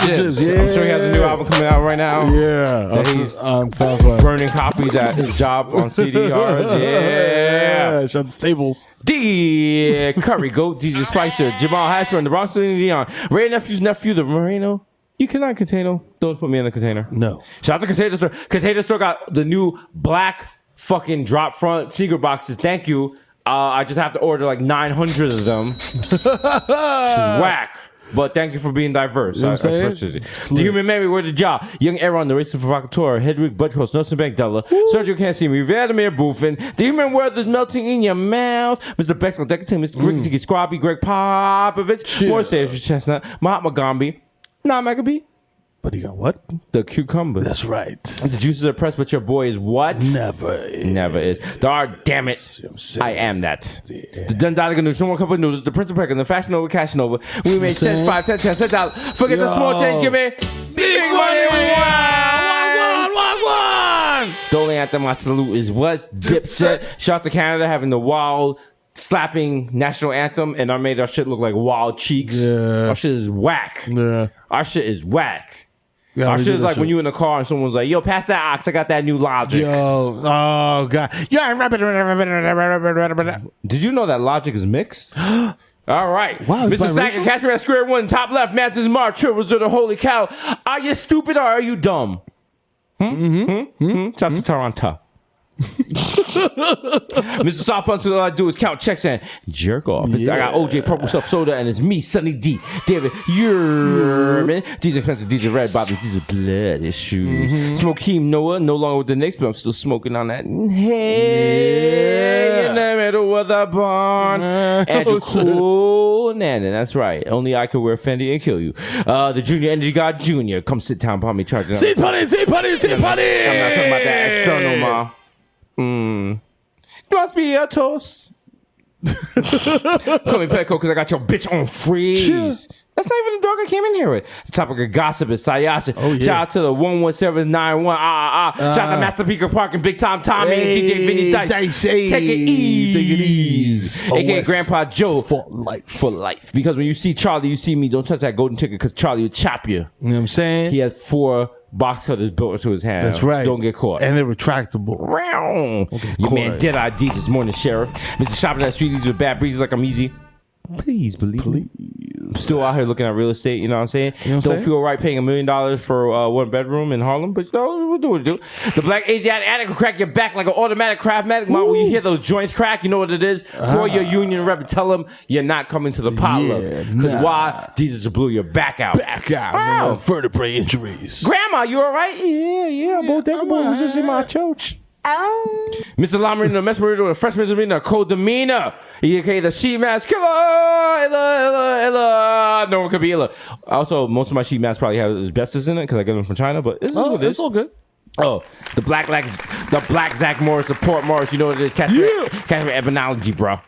Jibs. Yeah. I'm sure he has a new album coming out right now. Yeah. He's on SoundCloud. burning copies at his job on CDRs. Yeah. Shout out to Stables. D. Curry Goat, DJ Spicer, Jamal Hashburn, the Bronx Dion, Ray Nephew's nephew, the Moreno. You cannot container. Don't put me in a container. No. Shout out to Container Store. Container Store got the new black fucking drop front secret boxes. Thank you. I just have to order like 900 of them. She's whack. But thank you for being diverse. You know what I'm saying? The Human Mary, where the job? Young Aaron, the racist provocateur, Hedwig Butthos, Nelson Bankdella, Sergio Can't See Me, Vladimir Buffin, the Human World is melting in your mouth, Mr. Bexel Decatin, Mr. Ricky Squabby, Greg Popovich, More Sage Chestnut, Mahatma Gandhi, Maccabee. But he got what? The cucumber. That's right. The juices are pressed, but your boy is what? Never is. Damn it. I am that. The Dundalligan News, no more cup of noodles, the Prince of Pekin, the Fashion Nova, Cash Nova. We made 10, 5, 10, 10, 10 out. Forget the small change, give me big money. One. The only anthem I salute is what? Dipset. Shout out to Canada having the wild slapping national anthem, and I made our shit look like Wild Cheeks. Our shit is whack. Our shit is whack. Our shit is like when you in the car and someone's like, yo, pass that ox, I got that new Logic. Yo, oh God. Did you know that Logic is mixed? All right. Wow, Mr. Sacker, catch me at square one, top left, Manson's March, Rivers of the Holy Cow. Are you stupid or are you dumb? Shout out to Toronto. Mr. Soft Punch, all I do is count checks and jerk off. I got OJ Purple Self Soda, and it's me, Sunny D, David Yerman. These expensive, these are red Bobby, these are blood issues. Smoke Keem Noah, no longer with the Knicks, but I'm still smoking on that. Hey, in the middle of the barn, Andrew Cool Nana. That's right. Only I can wear Fendi and kill you. The Junior Energy God Junior, come sit down upon me, charging. See putty. I'm not talking about that external, ma. You must be a toast. Call me Petco because I got your bitch on freeze. Cheers. That's not even the dog I came in here with. The topic of gossip is Sayasha. Shout out to the 11791. Shout out to Master Peaker Park and Big Time Tommy and DJ Vinny Dice. Take it easy. AKA Grandpa Joe. For life. For life. Because when you see Charlie, you see me. Don't touch that golden ticket because Charlie will chop you. You know what I'm saying? He has 4 box cutters built into his hand. That's right. Don't get caught. And they're retractable. Your man Dead IDs this morning, Sheriff. Mr. Shopping at Street, these with bad breezes like I'm easy. Please believe me. I'm still out here looking at real estate, you know what I'm saying? Don't feel right paying $1 million for 1 bedroom in Harlem, but you know, we'll do what we do. The black Asiatic addict will crack your back like an automatic Craftmatic. When you hear those joints crack, you know what it is? Call your union rep and tell them you're not coming to the potluck. Because why? Jesus blew your back out. Man. Vertebrae injuries. Grandma, you all right? Yeah. Bodega Boys was just in my church. Mr. Lamarina, the Mesmerino, the freshman misdemeanor, code demeanor, aka the sheet mask killer, Illa. No one could be Illa. Also, most of my sheet masks probably have asbestos in it because I get them from China, but it's all good. Oh, the black Zach Morris, the Port Morris, you know what it is? Catch me Ebonology, bro.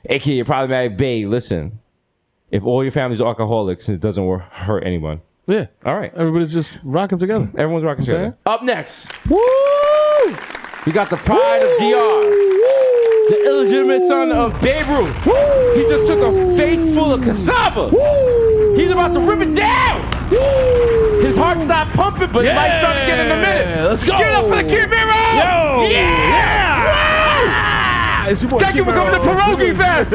AKA your problematic bae. Listen, if all your family's alcoholics, it doesn't hurt anyone. Yeah. All right. Everybody's just rocking together. Everyone's rocking together. Up next. Woo! We got the pride of DR. The illegitimate son of Babe Ruth. He just took a face full of cassava. He's about to rip it down. His heart stopped pumping, but it might start again in a minute. Let's go. Get up for the Kid Mero. Yeah. Thank you for coming to Pierogi Fest.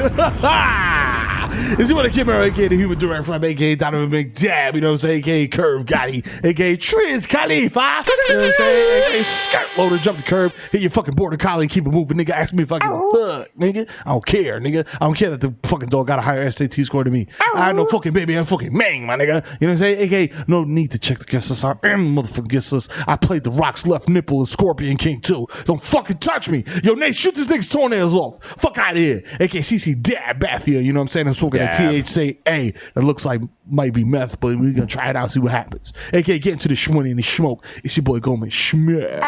Is he want to Kid Mero, aka the Human Direct from aka Donovan McDab, you know what I'm saying? Aka Curve Gotti, aka Triz Khalifa. You know what I'm saying? Aka Skirt Loader, jump the curb, hit your fucking border collie and keep it moving, nigga. Ask me if I give a fuck, nigga. I don't care, nigga. I don't care that the fucking dog got a higher SAT score than me. I ain't no fucking baby, I'm fucking mang, my nigga. You know what I'm saying? Aka no need to check the guest list. I am the motherfucking guest list. I played the Rock's left nipple in Scorpion King 2. Don't fucking touch me. Yo, Nate, shoot this nigga's toenails off. Fuck out of here. Aka CC Dab Bathia, you know what I'm saying? I'm smoking a THCA that looks like might be meth, but we're gonna try it out, see what happens. AKA get into the shmoney and the smoke. It's your boy Goldman Schmack.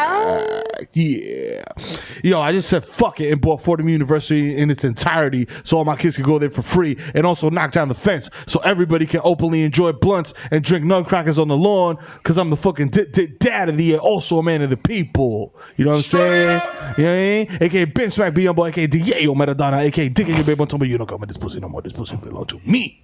Yeah. Yo, I just said fuck it and bought Fordham University in its entirety so all my kids can go there for free, and also knock down the fence so everybody can openly enjoy blunts and drink nutcrackers on the lawn, because I'm the fucking dad of the year, also a man of the people. You know what I'm saying? You know what I mean? AKA Ben Smack Beyond Boy, AKA Diego Maradona, AKA Dick in your baby, tell me you don't come with this pussy no more. This pussy belong to me.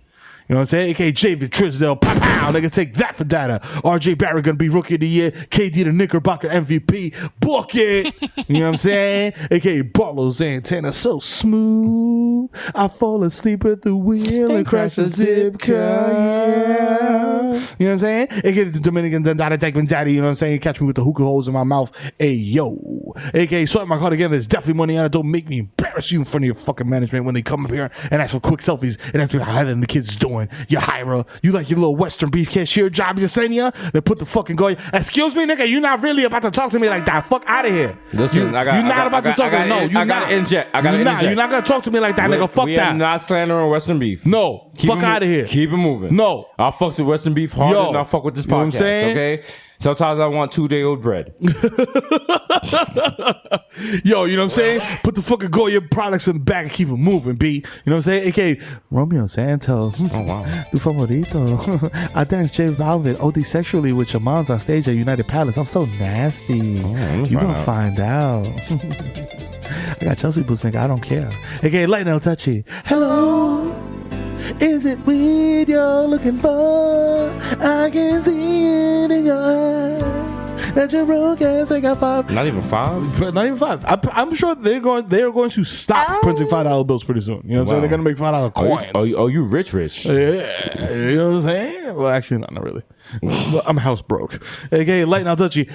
You know what I'm saying? AKA Javid Trisdale, pow, nigga, take that for data. RJ Barrett gonna be rookie of the year. KD the Knickerbocker MVP. Book it. You know what I'm saying? AKA Barlow's antenna so smooth. smooth. I fall asleep at the wheel and crash the zip car. Yeah. You know what I'm saying? It gets the Dominican Dundada Techman Daddy. You know what I'm saying? Catch me with the hookah holes in my mouth. Hey, yo. AKA swipe my card again. There's definitely money on it. Don't make me embarrass you in front of your fucking management when they come up here and ask for quick selfies and ask me how the kids is doing. You Hyra. You like your little Western beef cashier job you send you? They put the fucking go. Excuse me, nigga. You're not really about to talk to me like that. Fuck out of here. Listen, you're not about to talk to me. No, you're not. I gotta interject. You're not gonna talk to me like that, nigga. Fuck we that. are not slandering Western beef. No. Fuck out of here. Keep it moving. No. I'll fuck with Western beef harder than I'll fuck with this podcast. You know what I'm saying? Okay? Sometimes I want 2-day-old bread. Yo, you know what I'm saying? Put the fucking Goya products in the back and keep it moving, B. You know what I'm saying? AKA Romeo Santos. Oh, wow. Tu favorito. I danced James Alvin OD sexually with your moms on stage at United Palace. I'm so nasty. Oh, you gonna find out. I got Chelsea boots, nigga. I don't care. AKA Lightning Touchy. Hello. Is it weed you're looking for? I can see it in your eyes that you're broke ass. I got 5. Not even 5? Not even 5. I'm sure they are going to stop printing $5 bills pretty soon. You know what I'm saying? They're gonna make $5 coins. Oh, you rich? Yeah, you know what I'm saying? Well, actually, not really. I'm house broke. AKA Light Now Touchy.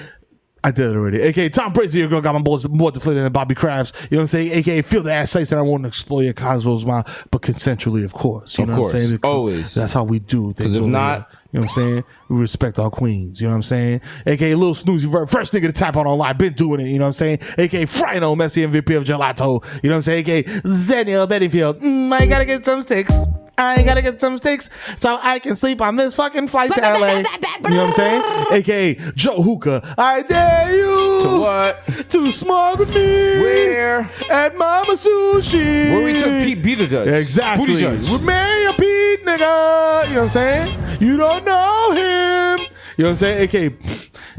I did it already. AKA Tom Brady, your girl got my balls more deflated than Bobby Crafts. You know what I'm saying? AKA feel the ass sites that I want to explore your Cosmo's mouth, but consensually, of course. You know what I'm saying? Always. That's how we do things. Because if not, you know what I'm saying? We respect our queens. You know what I'm saying? AKA Lil Snoozy, first nigga to tap on online. Been doing it. You know what I'm saying? AKA Frino, Messi MVP of Gelato. You know what I'm saying? AKA Zeniel Bettyfield. I gotta get some sticks. I gotta get some sticks so I can sleep on this fucking flight to LA. You know what I'm saying? AKA Joe Hookah. I dare you to what? To smoke with me. Where? At Mama Sushi. Where we took Pete Buttigieg. Exactly. Buttigieg. With Mayor Pete, nigga. You know what I'm saying? You don't know him. You know what I'm saying? AKA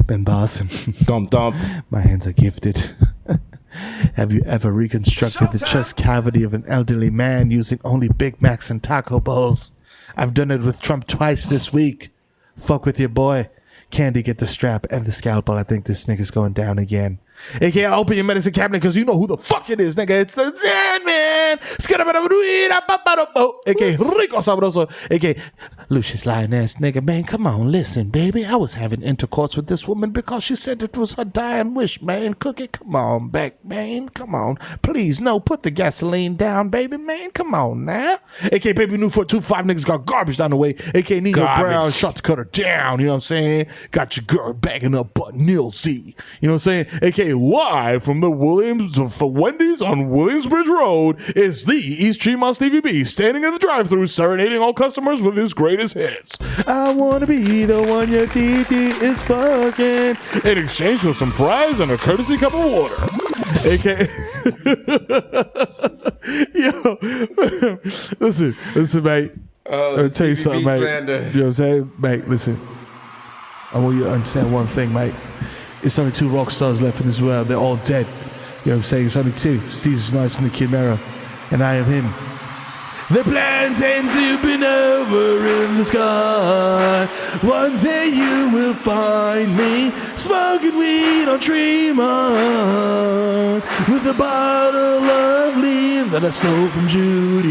Ben Boston. Dump. My hands are gifted. Have you ever reconstructed the chest cavity of an elderly man using only Big Macs and taco bowls? I've done it with Trump twice this week. Fuck with your boy. Candy, get the strap and the scalpel. I think this nigga's going down again. AKA open your medicine cabinet because you know who the fuck it is, nigga. It's the Zen Man. AKA Rico Sabroso. AKA Lucius Lioness, nigga. Man, come on, listen, baby. I was having intercourse with this woman because she said it was her dying wish, man. Cook it. Come on back, man. Come on. Please, no, put the gasoline down, baby, man. Come on now. AKA Baby New 425 niggas got garbage down the way. AKA Nina Brown, shot to cut her down. You know what I'm saying? Got your girl bagging up but Neil Z. You know what I'm saying? AKA live from the Wendy's on Williamsbridge Road is the East Tremont Stevie B standing in the drive-thru serenading all customers with his greatest hits. I want to be the one your titi is fucking in exchange for some fries and a courtesy cup of water. AKA yo, listen, mate. Let me tell you something, mate. Slander. You know what I'm saying? Mate, listen. I want you to understand one thing, mate. It's only 2 rock stars left in this world. They're all dead. You know what I'm saying? It's only 2. Steve Nice and the Kid Mero. And I am him. The plantains have been over in the sky. One day you will find me smoking weed on Tremont with a bottle of lean that I stole from Judy.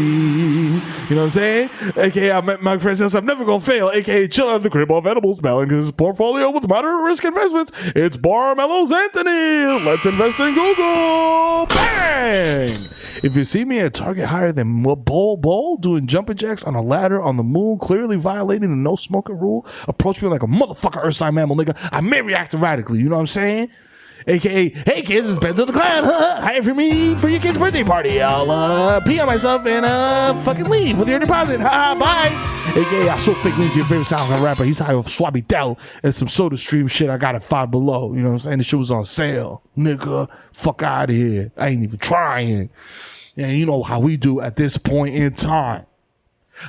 You know what I'm saying? AKA I met Mike Francis. I'm never gonna fail. AKA chill out the crib of edibles, balancing his portfolio with moderate risk investments. It's Barmelos Anthony. Let's invest in Google. Bang! If you see me at Target higher than Bowl doing jumping jacks on a ladder on the moon, clearly violating the no smoking rule, approach me like a motherfucker earth sign mammal, nigga. I may react erratically. You know what I'm saying? AKA, hey kids, it's Ben to the Clan. Hire for me for your kid's birthday party. I'll pee on myself and fucking leave with your deposit. Bye. AKA, I so fake lean to your favorite SoundCloud rapper. He's high off Swabby Dell and some Soda Stream shit. I got it 5 Below. You know what I'm saying? The shit was on sale. Nigga, fuck out of here. I ain't even trying. And you know how we do at this point in time.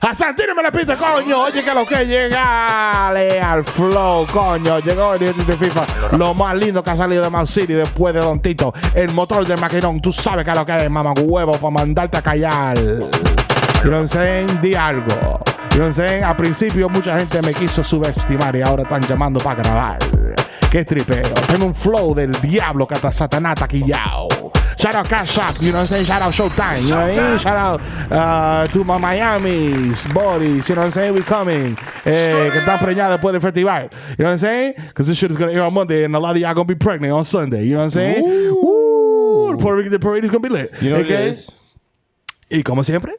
Hasan, tírame la pista, coño. Oye, que lo que llegale al flow, coño. Llegó el de FIFA. Lo más lindo que ha salido de Man City después de Don Tito. El motor del maquinón. Tú sabes que lo que es, mamá huevo, para mandarte a callar. You know what I'm saying? Di algo. You know what I'm saying? Al principio mucha gente me quiso subestimar y ahora están llamando para grabar. Qué tripeo. Tengo un flow del diablo que hasta Satanás taquillao. Shout out Cash Shop, you know what I'm saying? Shout out Showtime, you know what I mean? Shout out to my Miami's buddies, you know what I'm saying? We coming. Que están preñados después del festival. You know what I'm saying? Because this shit is going to air on Monday and a lot of y'all going to be pregnant on Sunday. You know what I'm saying? Woo! The parade is going to be lit. You know what it is? Y como siempre,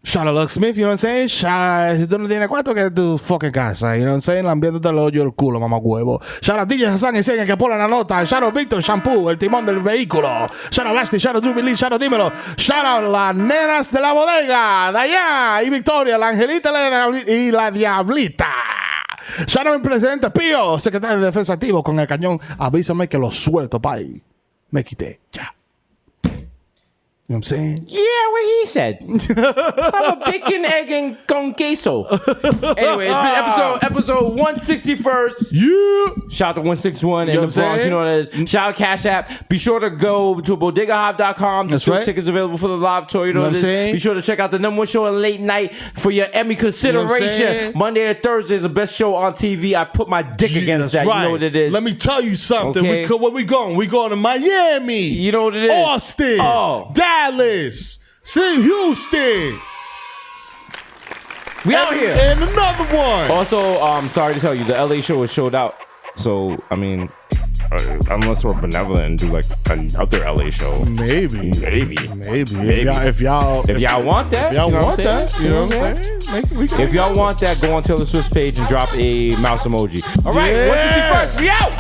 shout out Luck Smith, you know what I'm saying? Si tú no tienes cuarto, que es tu fucking casa, you know what I'm saying? Lambiéndote el hoyo el culo, mamá huevo. Shout out DJ Hasan, enseña que pone la nota. Shout out Víctor Shampoo, el timón del vehículo. Shout out Basti, shout out Jubilee, shout out Dímelo. Shout out las nenas de la bodega, Daiana y Victoria, la Angelita y la Diablita. Shout out mi presidente Pío, secretario de Defensa activo con el cañón. Avísame que lo suelto, pay. Me quité, ya. You know what I'm saying? Yeah, what he said. I'm a bacon, egg, and con queso. Anyway, it's been episode 161st. Yeah. Shout out to 161 in the Bronx. saying? You know what it is. Shout out Cash App. Be sure to go to bodegahive.com. That's There's right. tickets available for the live tour. You know what I'm it is. saying? Be sure to check out the #1 show in late night for your Emmy consideration. saying? Monday and Thursday is the best show on TV. I put my dick against that. Right. You know what it is. Let me tell you something. Okay. Where we going? We going to Miami. You know what it is. Austin. Oh. Dallas. Houston. We out here. And another one. Also, sorry to tell you, the LA show is sold out. So, I mean, unless we're benevolent and do like another LA show. Maybe. Maybe. If y'all want that, you know what I'm saying? saying? You know what I'm saying? If y'all want that, go on Taylor Swift's page and drop a mouse emoji. All right, Yeah. 161st, we out.